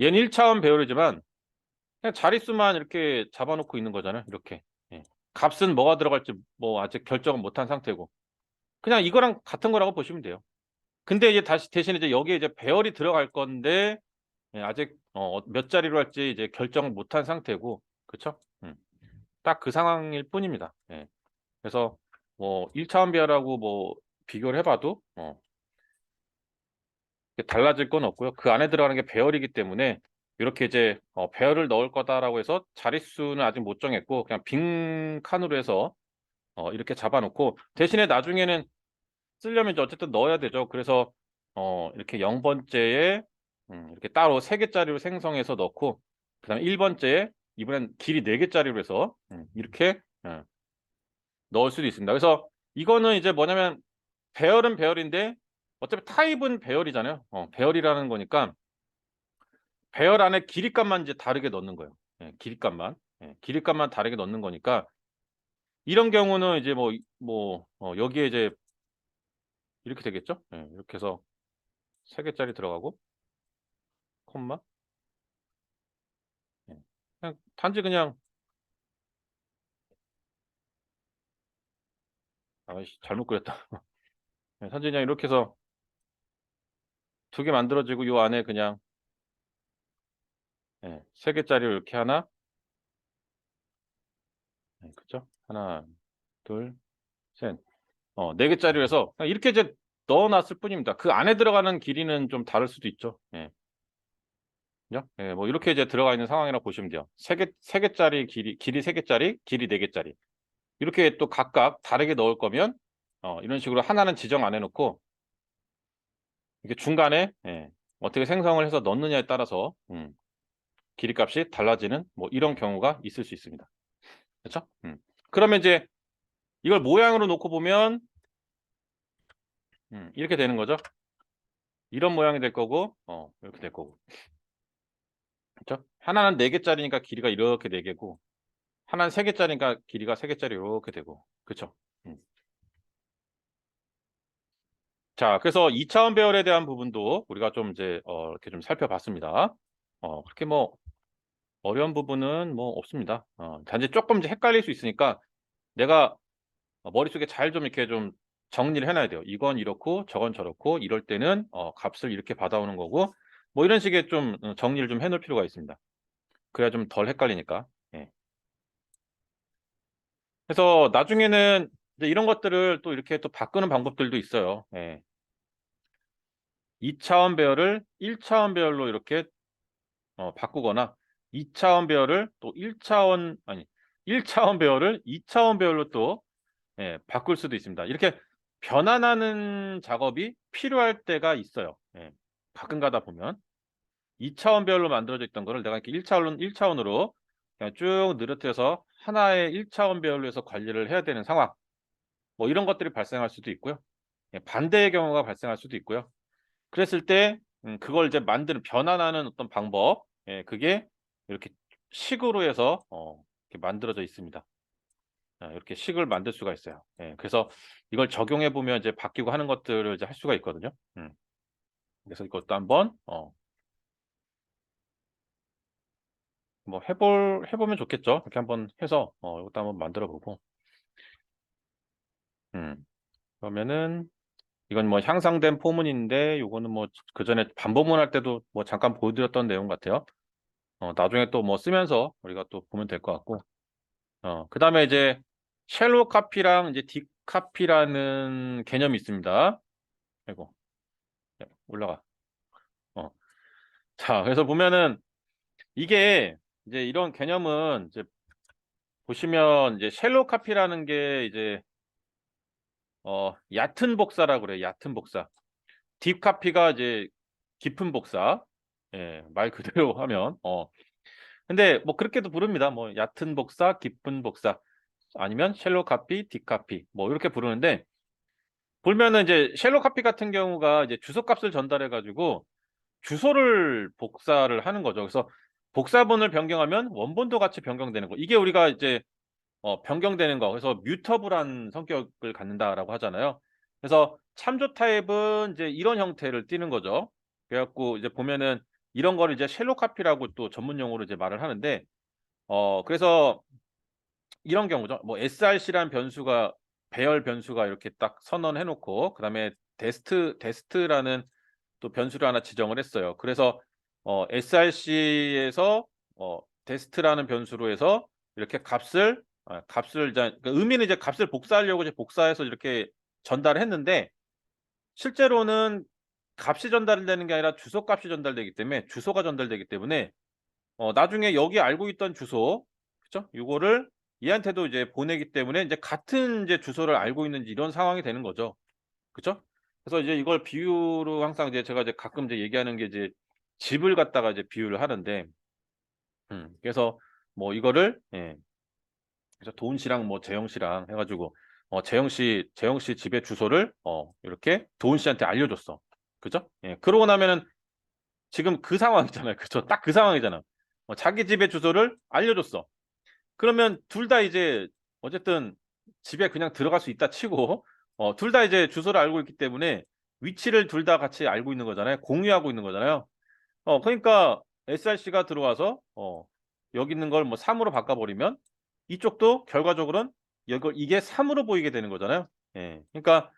얘는 1 차원 배열이지만 그냥 자릿수만 이렇게 잡아 놓고 있는 거잖아요 이렇게. 예. 값은 뭐가 들어갈지 뭐 아직 결정은 못한 상태고. 그냥 이거랑 같은 거라고 보시면 돼요. 근데 이제 다시 대신에 이제 여기에 이제 배열이 들어갈 건데 아직 몇 자리로 할지 이제 결정을 못한 상태고 그쵸? 딱 그 상황일 뿐입니다. 그래서 뭐 1 차원 배열하고 뭐 비교를 해 봐도 달라질 건 없고요. 그 안에 들어가는 게 배열이기 때문에 요렇게 이제 '배열을 넣을 거다.'라고 해서 자릿수는 아직 못 정했고 그냥 빈 칸으로 해서 이렇게 잡아 놓고 대신에 나중에는 쓰려면 이제 어쨌든 넣어야 되죠. 그래서 이렇게 0 번째에 이렇게 따로 3개짜리로 생성해서 넣고 그다음에 1번째에 이번엔 길이 4개짜리로 해서 이렇게 넣을 수도 있습니다. 그래서 이거는 이제 뭐냐면 배열은 배열인데 어차피 타입은 배열이잖아요. 배열이라는 거니까 배열 안에 길이값만 이제 다르게 넣는 거예요. 길이값만. 길이값만 다르게 넣는 거니까 이런 경우는 이제 여기에 이제 이렇게 되겠죠? 이렇게 해서 3개짜리 들어가고 콤마. 그냥 단지 그냥 아이씨 잘못 그렸다. 단지 그냥 이렇게 해서 2개 만들어지고 요 안에 그냥 3개짜리로 이렇게 하나 그죠? 하나, 둘, 셋. 4개짜리로 해서 그냥 이렇게 이제 넣어 놨을 뿐입니다. 그 안에 들어가는 길이는 좀 다를 수도 있죠. 그죠? 뭐 이렇게 이제 들어가 있는 상황이라고 보시면 돼요. 3개짜리 길이 3개짜리, 길이 4개짜리. 이렇게 또 각각 다르게 넣을 거면 이런 식으로 하나는 지정 안 해놓고 이게 중간에 어떻게 생성을 해서 넣느냐에 따라서 길이값이 달라지는 뭐 이런 경우가 있을 수 있습니다. 그렇죠? 그러면 이제 이걸 모양으로 놓고 보면 이렇게 되는 거죠. 이런 모양이 될 거고 이렇게 될 거고. 그렇죠? 하나는 4개짜리니까 길이가 이렇게 4개고 하나는 3개짜리니까 길이가 3개짜리 이렇게 되고. 그렇죠? 자, 그래서 2차원 배열에 대한 부분도 우리가 좀 이제 이렇게 좀 살펴봤습니다. 그렇게 뭐 어려운 부분은 뭐 없습니다. 단지 조금 이제 헷갈릴 수 있으니까 내가 머릿속에 잘 좀 이렇게 좀 정리를 해 놔야 돼요. 이건 이렇고 저건 저렇고 이럴 때는 값을 이렇게 받아오는 거고 뭐 이런 식의 좀 정리를 좀 해 놓을 필요가 있습니다. 그래야 좀 덜 헷갈리니까. 예. 그래서 나중에는 이제 이런 것들을 또 이렇게 또 바꾸는 방법들도 있어요. 2차원 배열을 1차원 배열로 이렇게 바꾸거나 2차원 배열을 또 1차원 배열을 2차원 배열로 또 바꿀 수도 있습니다. 이렇게 변환하는 작업이 필요할 때가 있어요. 가끔 가다 보면 2차원 배열로 만들어져 있던 거를 내가 이렇게 1차원으로 그냥 쭉 느릿해서 하나의 1차원 배열로 해서 관리를 해야 되는 상황. 뭐 이런 것들이 발생할 수도 있고요. 반대의 경우가 발생할 수도 있고요. 그랬을 때 그걸 이제 만드는 변환하는 어떤 방법. 그게 이렇게 식으로 해서 이렇게 만들어져 있습니다. 이렇게 식을 만들 수가 있어요. 그래서 이걸 적용해 보면 이제 바뀌고 하는 것들을 이제 할 수가 있거든요. 그래서 이것도 한번 뭐 해보면 좋겠죠. 이렇게 한번 해서 이것도 한번 만들어 보고. 그러면은 이건 뭐 향상된 포문인데 요거는 뭐 그전에 반복문 할 때도 뭐 잠깐 보여드렸던 내용 같아요. 나중에 또 뭐 쓰면서 우리가 또 보면 될 것 같고. 그다음에 이제 쉘로 카피랑 이제 딥 카피라는 개념이 있습니다. 아이고. 올라가. 어. 자, 그래서 보면은 이게 이제 이런 개념은 이제 보시면 이제 쉘로 카피라는 게 이제 얕은 복사라고 그래요. 얕은 복사. 딥 카피가 이제 깊은 복사. 말 그대로 하면 근데 뭐 그렇게도 부릅니다. 뭐 얕은 복사, 깊은 복사 아니면 쉘로 카피, 딥 카피 뭐 이렇게 부르는데 보면은 이제 쉘로 카피 같은 경우가 이제 주소값을 전달해 가지고 주소를 복사를 하는 거죠. 그래서 복사본을 변경하면 원본도 같이 변경되는 거. 이게 우리가 이제 변경되는 거. 그래서 뮤터블한 성격을 갖는다라고 하잖아요. 그래서 참조 타입은 이제 이런 형태를 띠는 거죠. 그래 갖고 이제 보면은 이런 거를 이제 쉘로 카피라고 또 전문 용어로 이제 말을 하는데 그래서 이런 경우죠. 뭐 src라는 변수가 배열 변수가 이렇게 딱 선언해 놓고 그다음에 데스트라는 또 변수를 하나 지정을 했어요. 그래서 src에서 데스트라는 변수로 해서 이렇게 값을 이제 그러니까 의미는 이제 값을 복사하려고 이제 복사해서 이렇게 전달을 했는데 실제로는 값이 전달되는 게 아니라 주소값이 전달되기 때문에 주소가 전달되기 때문에 나중에 여기 알고 있던 주소 그죠? 요거를 얘한테도 이제 보내기 때문에 이제 같은 이제 주소를 알고 있는지 이런 상황이 되는 거죠. 그죠? 그래서 이제 이걸 비유로 항상 이제 제가 이제 가끔 이제 얘기하는 게 이제 집을 갖다가 이제 비유를 하는데, 그래서 뭐 이거를, 그래서 도훈 씨랑 뭐 재영 씨랑 해가지고, 재영 씨 집의 주소를, 이렇게 도훈 씨한테 알려줬어. 그죠? 예. 그러고 나면은 지금 그 상황이잖아요. 그죠? 딱 그 상황이잖아. 자기 집의 주소를 알려줬어. 그러면 둘 다 이제 어쨌든 집에 그냥 들어갈 수 있다 치고, 둘 다 이제 주소를 알고 있기 때문에 위치를 둘 다 같이 알고 있는 거잖아요. 공유하고 있는 거잖아요. 그러니까 SRC가 들어와서 여기 있는 걸 뭐 3으로 바꿔버리면 이쪽도 결과적으로는 이게 3으로 보이게 되는 거잖아요. 예. 그러니까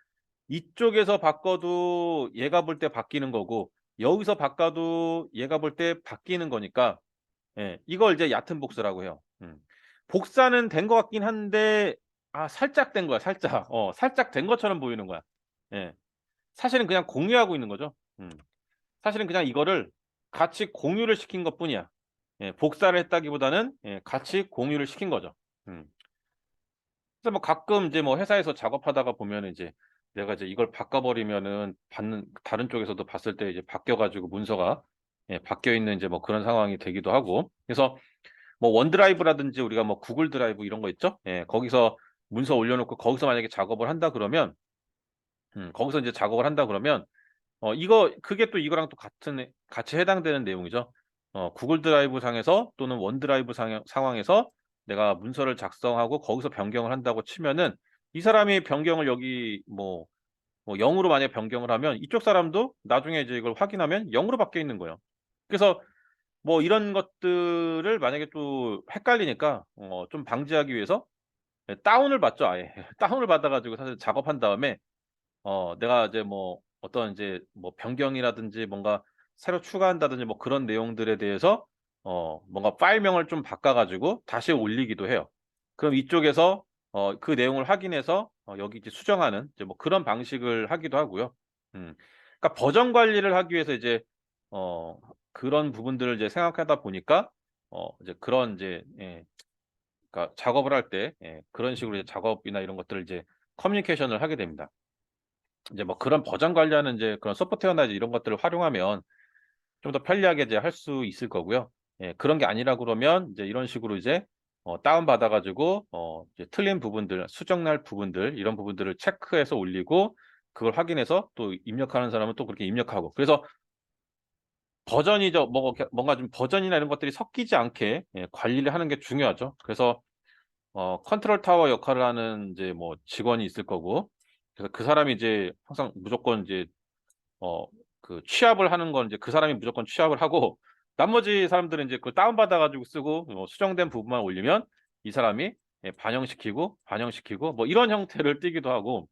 이쪽에서 바꿔도 얘가 볼 때 바뀌는 거고, 여기서 바꿔도 얘가 볼 때 바뀌는 거니까, 예, 이걸 이제 얕은 복사라고 해요. 복사는 된 것 같긴 한데, 살짝 된 거야, 살짝. 살짝 된 것처럼 보이는 거야. 예. 사실은 그냥 공유하고 있는 거죠. 사실은 그냥 이거를 같이 공유를 시킨 것뿐이야. 예, 복사를 했다기보다는, 같이 공유를 시킨 거죠. 음. 그래서 뭐 가끔 이제 뭐 회사에서 작업하다가 보면은 이제 내가 이제 이걸 바꿔버리면은 받는 다른 쪽에서도 봤을 때 이제 바뀌어가지고 문서가, 바뀌어 있는 이제 뭐 그런 상황이 되기도 하고. 그래서 뭐 원드라이브라든지 우리가 뭐 구글 드라이브 이런 거 있죠? 예, 거기서 문서 올려놓고 거기서 만약에 작업을 한다 그러면, 거기서 이제 작업을 한다 그러면, 그게 또 이거랑 또 같이 해당되는 내용이죠. 구글 드라이브 상에서 또는 원드라이브 상황에서 내가 문서를 작성하고 거기서 변경을 한다고 치면은, 이 사람이 변경을 여기 뭐 0으로 만약에 변경을 하면 이쪽 사람도 나중에 이제 이걸 확인하면 0으로 바뀌어 있는 거예요. 그래서 뭐 이런 것들을 만약에 또 헷갈리니까 좀 방지하기 위해서, 다운을 받죠, 아예. 다운을 받아 가지고 사실 작업한 다음에, 내가 이제 뭐 어떤 이제 뭐 변경이라든지 뭔가 새로 추가한다든지 뭐 그런 내용들에 대해서 뭔가 파일명을 좀 바꿔 가지고 다시 올리기도 해요. 그럼 이쪽에서 그 내용을 확인해서 여기 이제 수정하는 이제 뭐 그런 방식을 하기도 하고요. 음. 그러니까 버전 관리를 하기 위해서 이제 어 그런 부분들을 이제 생각하다 보니까 이제 그런 이제, 그러니까 작업을 할 때, 그런 식으로 이제 작업이나 이런 것들을 이제 커뮤니케이션을 하게 됩니다. 이제 뭐 그런 버전 관리하는 이제 그런 소프트웨어나 이제 이런 것들을 활용하면 좀 더 편리하게 이제 할 수 있을 거고요. 예, 그런 게 아니라 그러면 이제 이런 식으로 이제 다운 받아 가지고 이제 틀린 부분들, 수정날 부분들 이런 부분들을 체크해서 올리고, 그걸 확인해서 또 입력하는 사람은 또 그렇게 입력하고. 그래서 버전이죠. 뭐 이렇게 뭔가 좀 버전이나 이런 것들이 섞이지 않게, 관리를 하는 게 중요하죠. 그래서 컨트롤 타워 역할을 하는 이제 뭐 직원이 있을 거고, 그래서 그 사람이 이제 항상 무조건 이제 어 취합을 하는 건 이제 그 사람이 무조건 취합을 하고, 나머지 사람들은 이제 그걸 다운받아 가지고 쓰고, 수정된 부분만 올리면 이 사람이, 반영시키고 반영시키고 뭐 이런 형태를 띠기도 하고.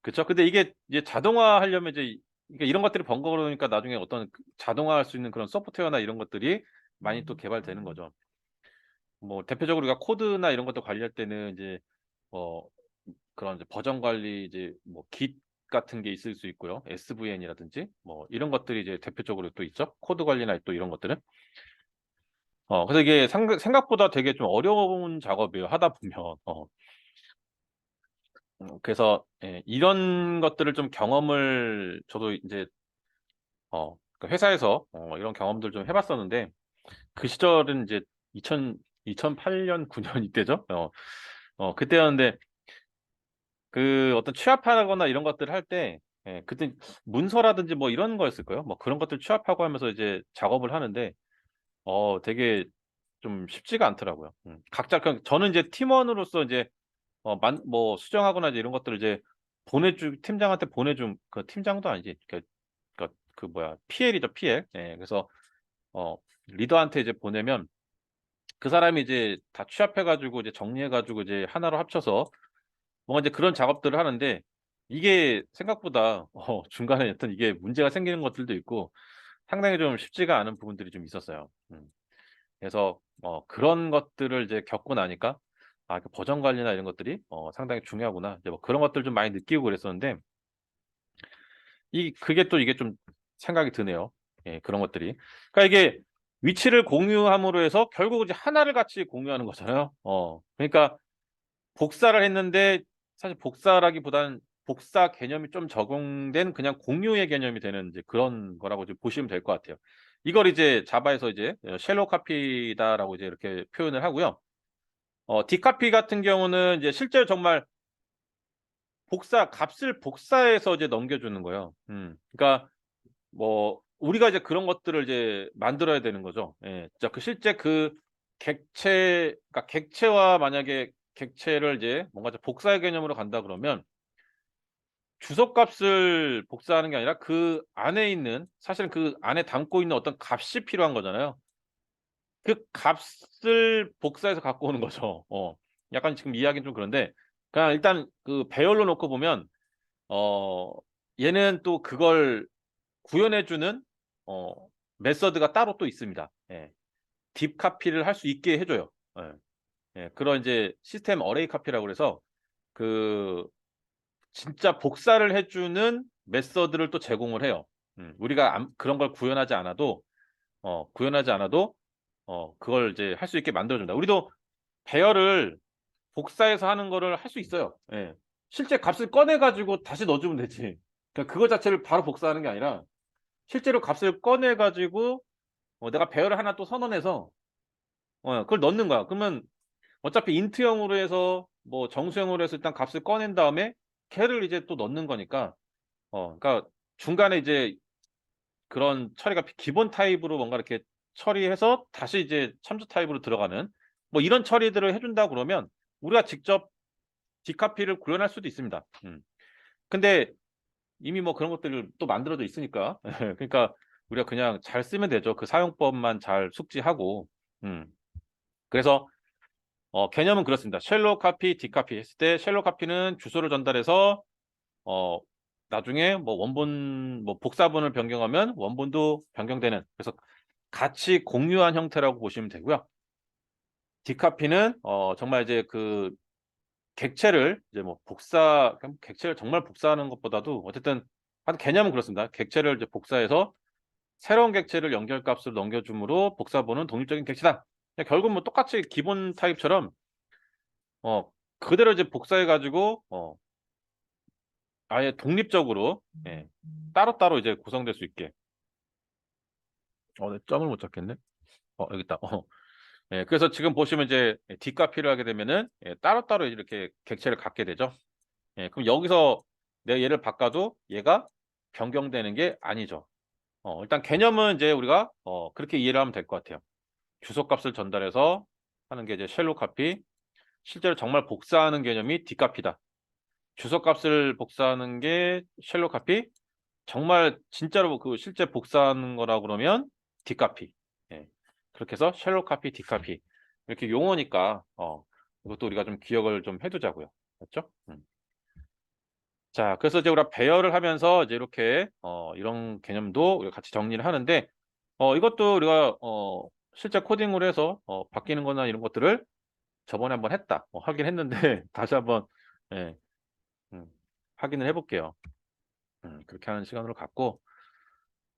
그쵸. 근데 이게 이제 자동화하려면 이제 그러니까 이런 것들이 번거로우니까 나중에 어떤 자동화할 수 있는 그런 소프트웨어나 이런 것들이 많이 또 개발되는 거죠. 뭐 대표적으로 우리가 코드나 이런 것도 관리할 때는 이제 어 그런 이제 버전 관리 이제 뭐 Git 같은 게 있을 수 있고요. SVN이라든지 뭐 이런 것들이 이제 대표적으로 또 있죠. 코드 관리나 또 이런 것들은. 그래서 이게 생각보다 되게 좀 어려운 작업이에요, 하다 보면. 그래서, 이런 것들을 좀 경험을 저도 인제 그 회사에서 이런 경험들 좀 해 봤었는데, 그 시절은 이제 2008년 9년 이때죠. 그때였는데, 그 어떤 취합하거나 이런 것들을 할 때, 그때 문서라든지 뭐 이런 거였을 거예요. 뭐 그런 것들 취합하고 하면서 이제 작업을 하는데 되게 좀 쉽지가 않더라고요. 각자 그냥 저는 이제 팀원으로서 이제 뭐 수정하거나 이제 이런 것들을 이제 팀장한테 보내줌. 그 팀장도 아니지. 그 뭐야, PL이죠, PL. 예. 그래서 어 리더한테 이제 보내면 그 사람이 이제 다 취합해 가지고 이제 정리해 가지고 이제 하나로 합쳐서 뭔가 이제 그런 작업들을 하는데, 이게 생각보다 중간에 어떤 이게 문제가 생기는 것들도 있고 상당히 좀 쉽지가 않은 부분들이 좀 있었어요. 그래서 그런 것들을 이제 겪고 나니까 그 버전 관리나 이런 것들이 상당히 중요하구나. 이제 뭐 그런 것들을 좀 많이 느끼고 그랬었는데, 그게 또 이게 좀 생각이 드네요. 예, 그런 것들이. 그러니까 이게 위치를 공유함으로 해서 결국 이제 하나를 같이 공유하는 거잖아요. 그러니까 복사를 했는데 사실 복사라기보다는 복사 개념이 좀 적용된 그냥 공유의 개념이 되는 이제 그런 거라고 좀 보시면 될 것 같아요. 이걸 이제 자바에서 이제 쉘로 카피다라고 이제 이렇게 표현을 하고요. 디카피 같은 경우는 이제 실제로 정말 값을 복사해서 이제 넘겨주는 거예요. 그러니까 뭐 우리가 이제 그런 것들을 이제 만들어야 되는 거죠. 예. 진짜 실제 그러니까 객체와 만약에 객체를 이제 뭔가 좀 복사의 개념으로 간다 그러면 주소값을 복사하는 게 아니라 그 안에 있는 사실은 그 안에 담고 있는 어떤 값이 필요한 거잖아요. 그 값을 복사해서 갖고 오는 거죠. 약간 지금 이해하기는 좀 그런데 그냥 일단 그 배열로 놓고 보면 어 얘는 또 그걸 구현해 주는 어 메서드가 따로 또 있습니다. 예. 딥 카피를 할 수 있게 해 줘요. 예. 예. 그런 이제 시스템 어레이 카피라고 그래서 그 진짜 복사를 해 주는 메서드를 또 제공을 해요. 우리가 그런 걸 구현하지 않아도 그걸 이제 할 수 있게 만들어 준다. 우리도 배열을 복사해서 하는 거를 할 수 있어요. 예. 실제 값을 꺼내 가지고 다시 넣어 주면 되지. 그러니까 그거 자체를 바로 복사하는 게 아니라 실제로 값을 꺼내 가지고 내가 배열을 하나 또 선언해서 그걸 넣는 거야. 그러면 어차피 int형으로 해서 뭐 정수형으로 해서 일단 값을 꺼낸 다음에 걔를 이제 또 넣는 거니까 그러니까 중간에 이제 그런 처리가 기본 타입으로 뭔가 이렇게 처리해서 다시 이제 참조 타입으로 들어가는 뭐 이런 처리들을 해 준다 그러면 우리가 직접 디카피를 구현할 수도 있습니다. 근데 이미 뭐 그런 것들을 또 만들어져 있으니까 그러니까 우리가 그냥 잘 쓰면 되죠. 그 사용법만 잘 숙지하고. 음. 그래서 개념은 그렇습니다. 쉘로 카피, 디카피 했을 때 쉘로 카피는 주소를 전달해서 어 나중에 뭐 원본 뭐 복사본을 변경하면 원본도 변경되는 그래서 같이 공유한 형태라고 보시면 되고요. 디카피는 정말 이제 그 객체를 이제 뭐 객체를 정말 복사하는 것보다도 어쨌든 한 개념은 그렇습니다. 객체를 이제 복사해서 새로운 객체를 연결값으로 넘겨줌으로 복사본은 독립적인 객체다. 결국 뭐 똑같이 기본 타입처럼 어 그대로 이제 복사해 가지고 아예 독립적으로 예 따로따로 이제 구성될 수 있게 내 점을 못 찾겠네. 여기 있다. 예 그래서 지금 보시면 이제 뒷카피를 하게 되면은 따로따로 이렇게 객체를 갖게 되죠. 예 그럼 여기서 내가 얘를 바꿔도 얘가 변경되는 게 아니죠. 일단 개념은 이제 우리가 그렇게 이해를 하면 될 것 같아요. 주소값을 전달해서 하는 게 이제 쉘로 카피, 실제로 정말 복사하는 개념이 뒷카피다. 주소값을 복사하는 게 쉘로 카피, 정말 진짜로 그 실제 복사하는 거라 그러면 뒷카피. 예. 그렇게 해서 쉘로 카피, 뒷카피 이렇게 용어니까 이것도 우리가 좀 기억을 좀 해 두자고요. 맞죠? 자 그래서 이제 우리가 배열을 하면서 이제 이렇게 이런 개념도 우리가 같이 정리를 하는데 이것도 우리가 실제 코딩으로 해서 바뀌는 거나 이런 것들을 저번에 한번 하긴 했는데 다시 한번 예 음 확인을 해 볼게요. 그렇게 하는 시간으로 갖고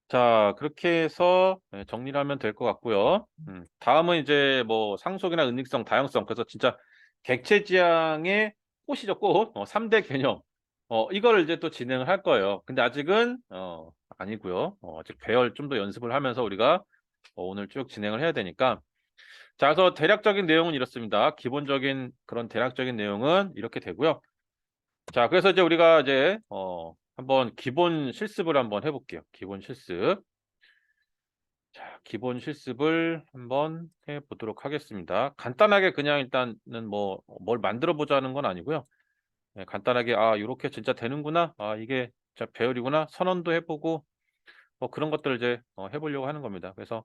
자 그렇게 해서 정리를 하면 될 것 같고요. 다음은 이제 뭐 상속이나 은닉성, 다양성 그래서 진짜 객체 지향의 꽃이죠 꽃. 3대 개념. 이거를 이제 또 진행을 할 거예요. 근데 아직은 아니고요. 아직 배열 좀 더 연습을 하면서 우리가 오늘 쭉 진행을 해야 되니까 자 그래서 대략적인 내용은 이렇습니다. 기본적인 그런 대략적인 내용은 이렇게 되고요. 자 그래서 이제 우리가 이제 한번 기본 실습을 한번 해 볼게요. 기본 실습. 자 기본 실습을 한번 해 보도록 하겠습니다. 간단하게 그냥 일단은 뭐 뭘 만들어 보자는 건 아니고요. 간단하게 '아 요렇게 진짜 되는구나. 아 이게 진짜 배열이구나.' 선언도 해 보고 뭐 그런 것들을 이제 해 보려고 하는 겁니다. 그래서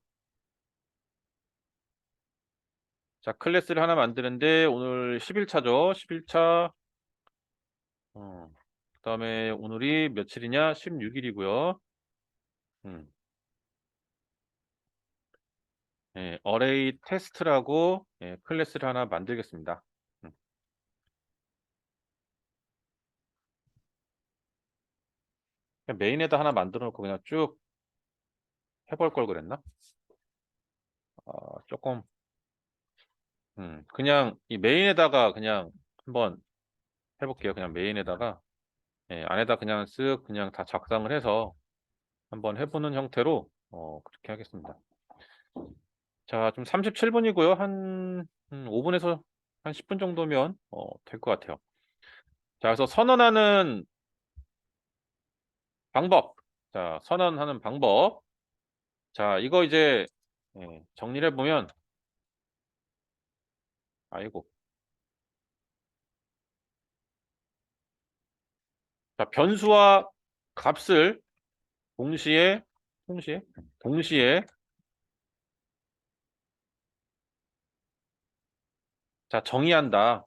자 클래스를 하나 만드는데 오늘 10일 차죠. 10일 차 그다음에 오늘이 며칠이냐? 16 일이고요. 음. 예. 어레이 테스트라고 클래스를 하나 만들겠습니다. 음. 그냥 메인에다 하나 만들어 놓고 그냥 쭉 해볼 걸 그랬나? 쪼끔 그냥 이 메인에다가 그냥 한번 해 볼게요. 그냥 메인에다가 안에다 그냥 쓱 그냥 다 작성을 해서 한번 해 보는 형태로 그렇게 하겠습니다. 자, 좀 37분이고요. 한 5분에서 한 10분 정도면 될 것 같아요. 자, 그래서 선언하는 방법. 자, 선언하는 방법. 자, 이거 이제 정리를 해보면, 아이고. 자, 변수와 값을 동시에, 동시에, 동시에, 자, 정의한다.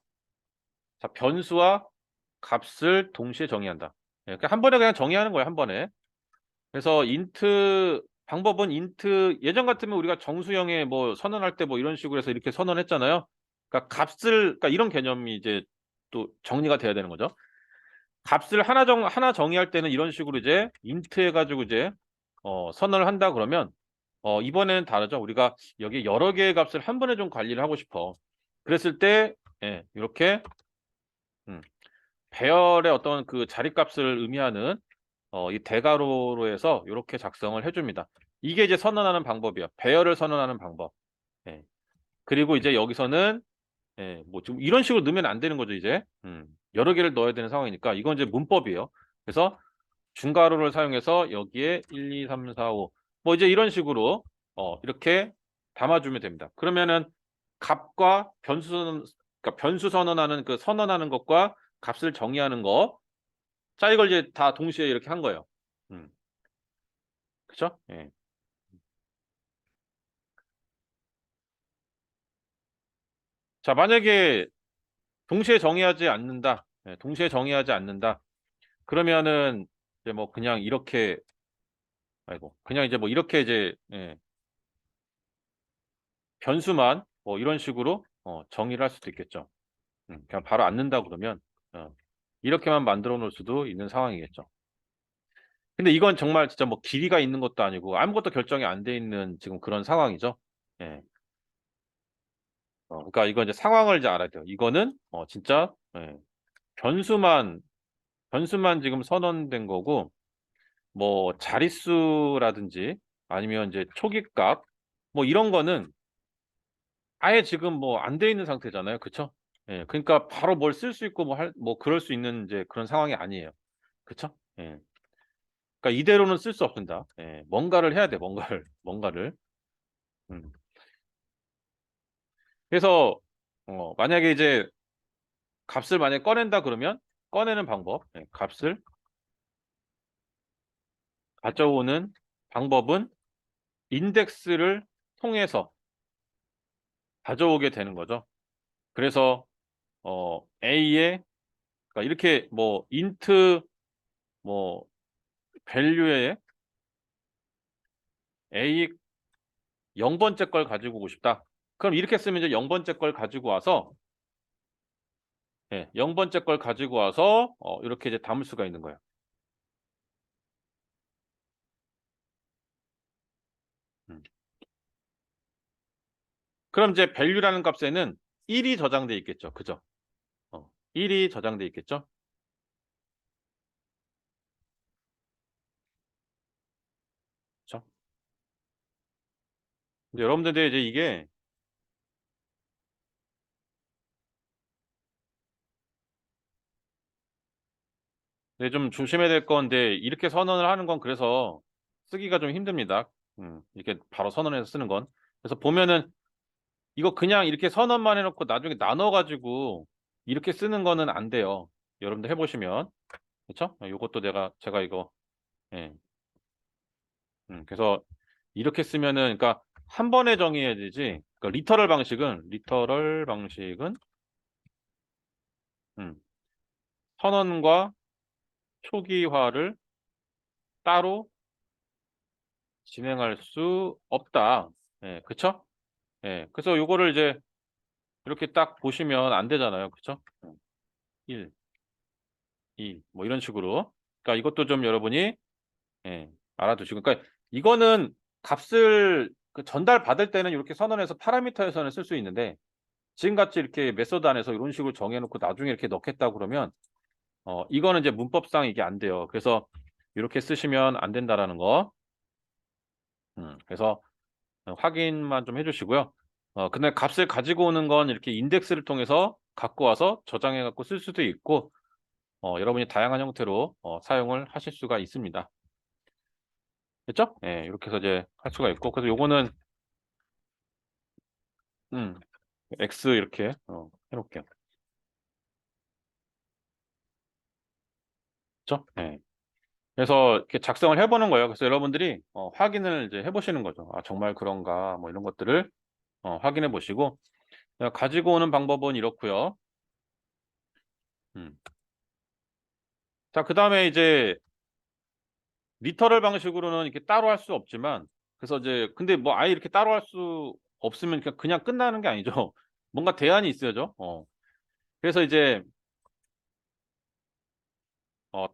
자, 변수와 값을 동시에 정의한다. 그러니까 한 번에 그냥 정의하는 거예요, 한 번에. 그래서 방법은 예전 같으면 우리가 정수형에 뭐 선언할 때 뭐 이런 식으로 해서 이렇게 선언했잖아요. 그러니까 그러니까 이런 개념이 이제 또 정리가 돼야 되는 거죠. 값을 하나 정의할 때는 이런 식으로 이제 int 해가지고 이제 선언을 한다 그러면 이번에는 다르죠. 우리가 여기 여러 개의 값을 한 번에 좀 관리를 하고 싶어. 그랬을 때 이렇게 음, 배열의 어떤 그 자리값을 의미하는 이 대괄호로 해서 이렇게 작성을 해줍니다. 이게 이제 선언하는 방법이야. 배열을 선언하는 방법. 예. 그리고 이제 여기서는 뭐 지금 이런 식으로 넣으면 안 되는 거죠, 이제. 여러 개를 넣어야 되는 상황이니까 이건 이제 문법이에요. 그래서 중괄호를 사용해서 여기에 1, 2, 3, 4, 5. 뭐 이제 이런 식으로 이렇게 담아주면 됩니다. 그러면은 값과 그러니까 변수 선언하는 그 선언하는 것과 값을 정의하는 거. 자, 이걸 이제 다 동시에 이렇게 한 거예요. 음. 그쵸? 예. 자, 만약에 동시에 정의하지 않는다. 동시에 정의하지 않는다. 그러면은 이제 뭐 그냥 이렇게 아이고 그냥 이제 뭐 이렇게 이제 변수만 뭐 이런 식으로 정의를 할 수도 있겠죠. 그냥 바로 않는다 그러면 어, 이렇게만 만들어 놓을 수도 있는 상황이겠죠. 근데 이건 정말 진짜 뭐 길이가 있는 것도 아니고 아무것도 결정이 안 돼 있는 지금 그런 상황이죠. 예. 그러니까 이건 이제 상황을 이제 알아야 돼요. 이거는 진짜 변수만 변수만 지금 선언된 거고 뭐 자릿수라든지 아니면 이제 초기값 뭐 이런 거는 아예 지금 뭐 안 돼 있는 상태잖아요. 그쵸? 예. 그러니까 바로 뭘 쓸 수 있고 뭐 그럴 수 있는 이제 그런 상황이 아니에요. 그쵸? 예. 그러니까 이대로는 쓸 수 없습니다. 예. 뭔가를 해야 돼, 뭔가를. 뭔가를. 음. 그래서 만약에 이제 값을 만약에 꺼낸다 그러면 꺼내는 방법. 값을 가져오는 방법은 인덱스를 통해서 가져오게 되는 거죠. 그래서 A에 그러니까 이렇게 뭐 int 뭐 value에 A 0번째 걸 가지고 오고 싶다. 그럼 이렇게 쓰면 이제 0번째 걸 가지고 와서 0번째 걸 가지고 와서 이렇게 이제 담을 수가 있는 거예요. 음. 그럼 이제 value라는 값에는 1이 저장돼 있겠죠. 그죠? 1이 저장돼 있겠죠? 그렇죠? 근데 여러분들 이제 이게 좀 조심해야 될 건데 이렇게 선언을 하는 건 그래서 쓰기가 좀 힘듭니다. 이렇게 바로 선언해서 쓰는 건. 그래서 보면은 이거 그냥 이렇게 선언만 해놓고 나중에 나눠가지고 이렇게 쓰는 거는 안 돼요. 여러분들 해보시면. 그렇죠? 요것도 제가 이거 예. 그래서 이렇게 쓰면은 그러니까 한 번에 정의해야 되지. 그러니까 리터럴 방식은 음, 선언과 초기화를 따로 진행할 수 없다. 예, 그쵸? 예, 그래서 요거를 이제 이렇게 딱 보시면 안 되잖아요. 그쵸? 1, 2, 뭐 이런 식으로. 그러니까 이것도 좀 여러분이 알아두시고. 그러니까 이거는 값을 그 전달받을 때는 이렇게 선언해서 파라미터에서는 쓸 수 있는데 지금같이 이렇게 메소드 안에서 이런 식으로 정해놓고 나중에 이렇게 넣겠다 그러면 이거는 이제 문법상 이게 안 돼요. 그래서 이렇게 쓰시면 안 된다라는 거. 그래서 확인만 좀 해주시고요. 근데 값을 가지고 오는 건 이렇게 인덱스를 통해서 갖고 와서 저장해 갖고 쓸 수도 있고, 여러분이 다양한 형태로 사용을 하실 수가 있습니다. 됐죠? 예, 이렇게 해서 이제 할 수가 있고, 그래서 요거는 음, X 이렇게 해놓을게요. 그렇죠? 예. 그래서 이렇게 작성을 해보는 거예요. 그래서 여러분들이 확인을 이제 해보시는 거죠. 아, 정말 그런가, 뭐 이런 것들을 확인해 보시고, 가지고 오는 방법은 이렇고요. 음. 자, 그 다음에 이제 리터럴 방식으로는 이렇게 따로 할 수 없지만, 그래서 이제 근데 뭐 아예 이렇게 따로 할 수 없으면 그냥 끝나는 게 아니죠. 뭔가 대안이 있어야죠. 그래서 이제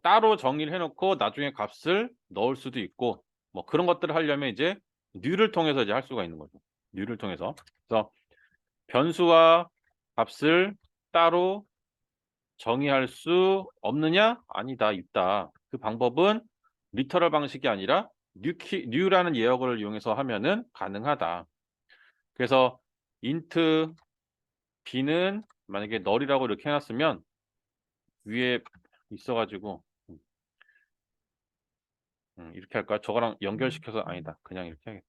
따로 정의를 해놓고 나중에 값을 넣을 수도 있고, 뭐 그런 것들을 하려면 이제 new를 통해서 이제 할 수가 있는 거죠. new를 통해서. 그래서 변수와 값을 따로 정의할 수 없느냐? 아니다, 있다. 그 방법은 리터럴 방식이 아니라 new라는 예역을 이용해서 하면은 가능하다. 그래서 int b는 만약에 null이라고 이렇게 해놨으면 위에 있어가지고 이렇게 할까? 저거랑 연결시켜서 아니다. 그냥 이렇게 하겠다.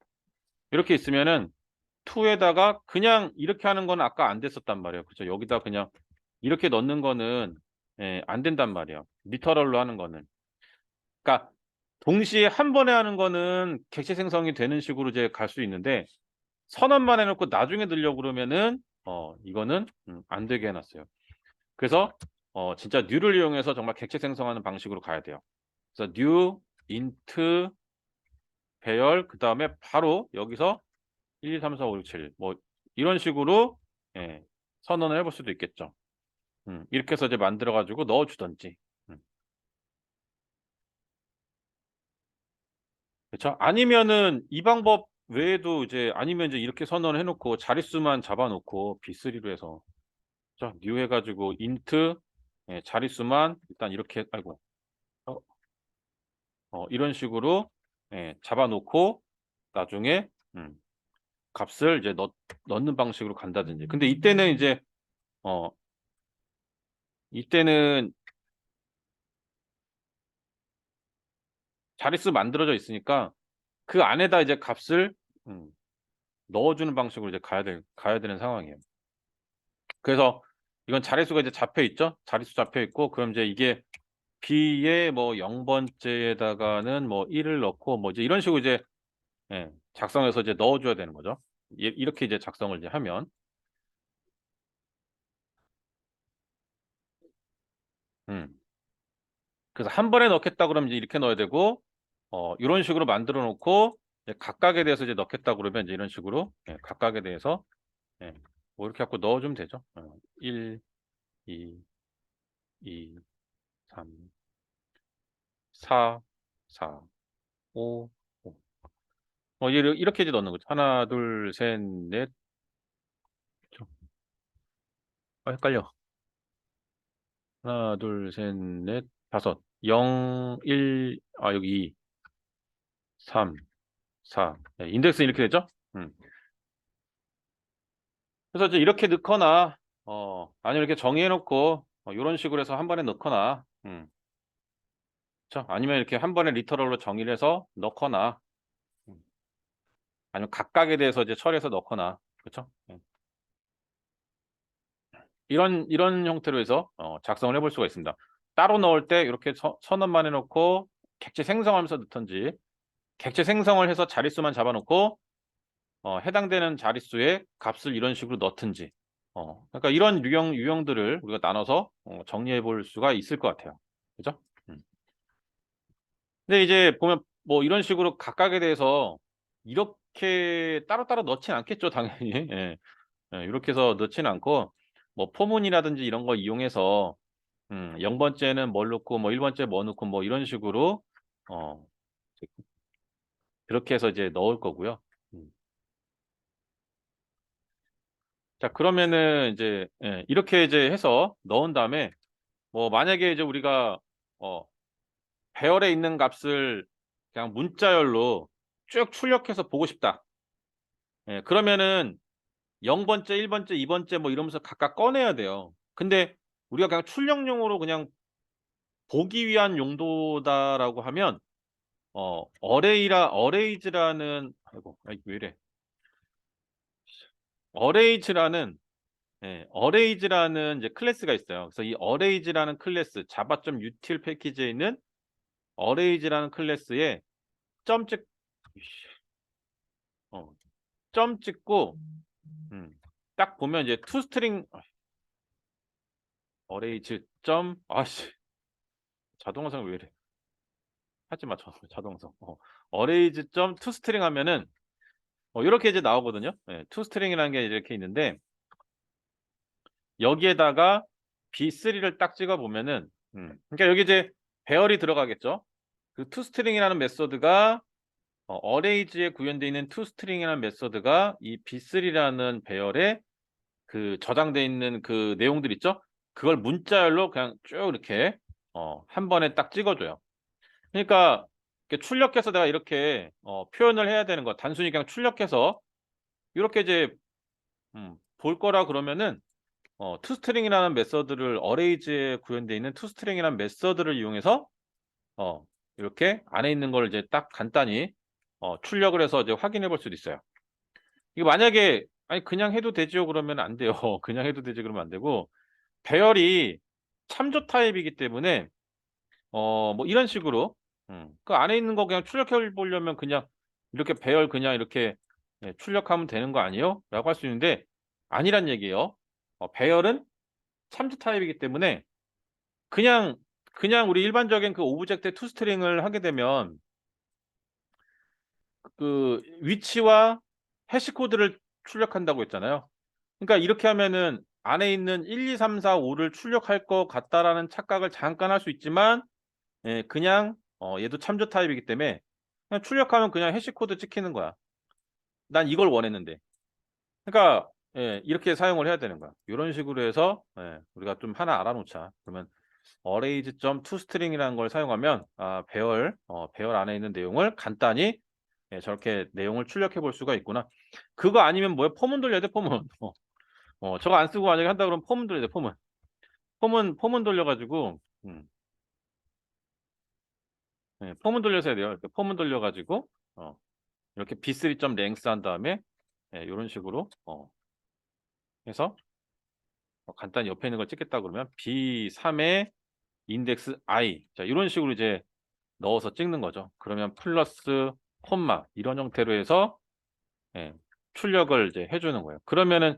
이렇게 있으면은 to에다가 그냥 이렇게 하는 건 아까 안 됐었단 말이에요. 그죠? 여기다 그냥 이렇게 넣는 거는 안 된단 말이에요. 리터럴로 하는 거는. 그러니까 동시에 한 번에 하는 거는 객체 생성이 되는 식으로 이제 갈 수 있는데 선언만 해놓고 나중에 넣으려고 그러면은 이거는 안 되게 해놨어요. 그래서 진짜 new를 이용해서 정말 객체 생성하는 방식으로 가야 돼요. 그래서 new int 배열 그 다음에 바로 여기서 1, 2, 3, 4, 5, 6, 7 뭐 이런 식으로 선언을 해볼 수도 있겠죠. 이렇게 해서 이제 만들어 가지고 넣어주던지. 그렇죠? 아니면은 이 방법 외에도 이제 아니면 이제 이렇게 선언을 해놓고 자릿수만 잡아놓고 B3로 해서 자 new 해가지고 int 자릿수만 일단 이렇게 아이고 어, 이런 식으로 잡아놓고 나중에 값을 이제 넣는 방식으로 간다든지. 근데 이때는 자릿수 만들어져 있으니까 그 안에다 이제 값을 음, 넣어주는 방식으로 이제 가야 되는 상황이에요. 그래서 이건 자릿수가 이제 잡혀 있죠. 자릿수 잡혀 있고 그럼 이제 이게 B의 뭐 0번째에다가는 뭐 1을 넣고 뭐 이제 이런 식으로 이제 작성해서 이제 넣어줘야 되는 거죠. 이렇게 이제 작성을 이제 하면 음. 그래서 한 번에 넣겠다 그러면 이제 이렇게 넣어야 되고 이런 식으로 만들어 놓고 각각에 대해서 이제 넣겠다 그러면 이제 이런 식으로 각각에 대해서 뭐 이렇게 갖고 넣어주면 되죠. 1, 2, 2, 3, 4, 4, 5, 5. 이렇게 이제 넣는 거죠. 하나, 둘, 셋, 넷. 헷갈려. 하나, 둘, 셋, 넷, 다섯. 0, 1, 여기 2, 3, 4. 인덱스 이렇게 되죠? 그래서 이제 이렇게 넣거나, 아니면 이렇게 정의해놓고, 이런 식으로 해서 한 번에 넣거나, 그렇죠? 아니면 이렇게 한 번에 리터럴로 정의를 해서 넣거나, 음, 아니면 각각에 대해서 이제 처리해서 넣거나, 그렇죠? 이런 형태로 해서 작성을 해볼 수가 있습니다. 따로 넣을 때 이렇게 선언만 해놓고 객체 생성하면서 넣던지, 객체 생성을 해서 자릿수만 잡아놓고 해당되는 자릿수의 값을 이런 식으로 넣든지, 그러니까 이런 유형들을 우리가 나눠서 정리해 볼 수가 있을 것 같아요. 그죠? 근데 이제 보면 뭐 이런 식으로 각각에 대해서 이렇게 따로따로 넣진 않겠죠, 당연히. 예. 이렇게 해서 넣지는 않고 뭐 포문이라든지 이런 거 이용해서 0번째는 뭘 넣고 뭐 1번째 뭐 넣고 뭐 이런 식으로 어 그렇게 해서 이제 넣을 거고요. 음. 자, 그러면은 이제 이렇게 이제 해서 넣은 다음에 뭐 만약에 이제 우리가 어 배열에 있는 값을 그냥 문자열로 쭉 출력해서 보고 싶다. 예, 그러면은 0번째, 1번째, 2번째 뭐 이러면서 각각 꺼내야 돼요. 근데 우리가 그냥 출력용으로 그냥 보기 위한 용도다라고 하면 어레이즈라는 아이고 왜 이래. 어레이즈라는 어레이즈라는 이제 클래스가 있어요. 그래서 이 어레이즈라는 클래스 java.util 패키지에 있는 어레이즈라는 클래스에 점 찍, 어, 점 찍고 딱 보면 이제 toString 어레이즈 점 아씨 자동화성 왜 이래? 하지 마 자동화성. 어레이즈 점 toString 하면은 이렇게 이제 나오거든요. 예, toString이라는 게 이렇게 있는데 여기에다가 B3를 딱 찍어 보면은 그러니까 여기 이제 배열이 들어가겠죠. 그 toString이라는 메소드가 어레이즈에 구현되어 있는 toString이라는 메소드가 이 B3라는 배열에 그 저장돼 있는 그 내용들 있죠? 그걸 문자열로 그냥 쭉 이렇게 한 번에 딱 찍어줘요. 그러니까 이렇게 출력해서 내가 이렇게 표현을 해야 되는 거 단순히 그냥 출력해서 이렇게 이제 볼 거라 그러면은 toString이라는 메서드를 어레이즈에 구현되어 있는 toString이라는 메서드를 이용해서 이렇게 안에 있는 걸 이제 딱 간단히 출력을 해서 이제 확인해 볼 수도 있어요. 이거 만약에 아니 그냥 해도 되죠 그러면 안 돼요. 그냥 해도 되지 그러면 안 되고 배열이 참조 타입이기 때문에 뭐 이런 식으로 그 안에 있는 거 그냥 출력해 보려면 그냥 이렇게 배열 그냥 이렇게 출력하면 되는 거 아니에요? 라고 할 수 있는데 아니란 얘기예요. 배열은 참조 타입이기 때문에 그냥 우리 일반적인 그 오브젝트 toString을 하게 되면 그 위치와 해시 코드를 출력한다고 했잖아요. 그러니까 이렇게 하면은 안에 있는 1, 2, 3, 4, 5를 출력할 것 같다라는 착각을 잠깐 할 수 있지만 그냥 얘도 참조 타입이기 때문에 그냥 출력하면 그냥 해시 코드 찍히는 거야. 난 이걸 원했는데. 그러니까 이렇게 사용을 해야 되는 거야. 요런 식으로 해서 우리가 좀 하나 알아놓자. 그러면 arrays.toString이라는 걸 사용하면 배열 안에 있는 내용을 간단히 저렇게 내용을 출력해 볼 수가 있구나. 그거 아니면 뭐야? 포문 돌려야 돼, 포문. 저거 안 쓰고 만약에 한다 그러면 포문 돌려야 돼, 포문. 포문 돌려가지고, 포문 돌려서 해야 돼요. 이렇게 포문 돌려가지고, 이렇게 b3.length 한 다음에, 이런 식으로, 해서, 간단히 옆에 있는 걸 찍겠다 그러면, b3의 인덱스 i. 자, 이런 식으로 이제 넣어서 찍는 거죠. 그러면 플러스, 콤마, 이런 형태로 해서, 출력을 이제 해주는 거예요. 그러면은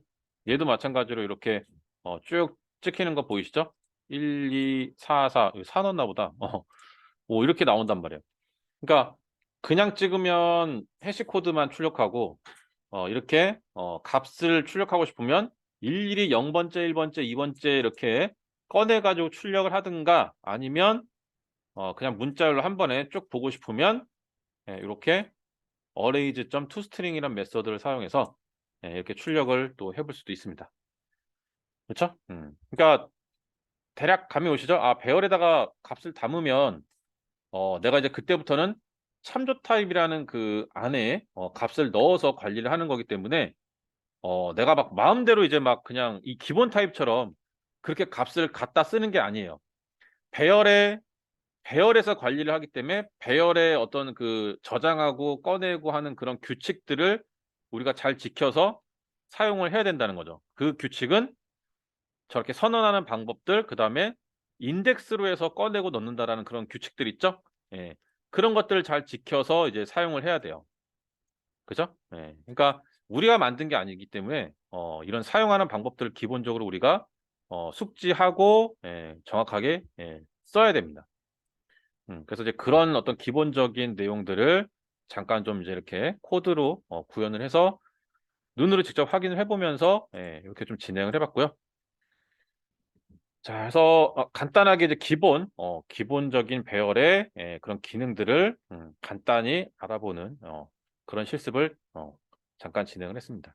얘도 마찬가지로 이렇게 쭉 찍히는 거 보이시죠? 1, 2, 4, 4, 4 넣었나 보다. 오, 이렇게 나온단 말이에요. 그러니까 그냥 찍으면 해시 코드만 출력하고 이렇게 값을 출력하고 싶으면 일일이 0번째, 1번째, 2번째 이렇게 꺼내가지고 출력을 하든가 아니면 그냥 문자열로 한 번에 쭉 보고 싶으면 이렇게 arrays.toString이라는 메서드를 사용해서 이렇게 출력을 또 해볼 수도 있습니다. 그렇죠? 그러니까 대략 감이 오시죠? 아, 배열에다가 값을 담으면 내가 이제 그때부터는 참조 타입이라는 그 안에 값을 넣어서 관리를 하는 거기 때문에 내가 막 마음대로 이제 막 그냥 이 기본 타입처럼 그렇게 값을 갖다 쓰는 게 아니에요. 배열에서 관리를 하기 때문에 배열의 어떤 그 저장하고 꺼내고 하는 그런 규칙들을 우리가 잘 지켜서 사용을 해야 된다는 거죠. 그 규칙은 저렇게 선언하는 방법들, 그다음에 인덱스로 해서 꺼내고 넣는다라는 그런 규칙들 있죠? 예. 그런 것들을 잘 지켜서 이제 사용을 해야 돼요. 그죠? 예. 그러니까 우리가 만든 게 아니기 때문에 이런 사용하는 방법들을 기본적으로 우리가 숙지하고 정확하게 써야 됩니다. 그래서 이제 그런 어떤 기본적인 내용들을 잠깐 좀 이제 이렇게 코드로 구현을 해서 눈으로 직접 확인을 해 보면서 이렇게 좀 진행을 해 봤고요. 자, 그래서 간단하게 이제 기본적인 배열의 그런 기능들을 간단히 알아보는 그런 실습을 잠깐 진행을 했습니다.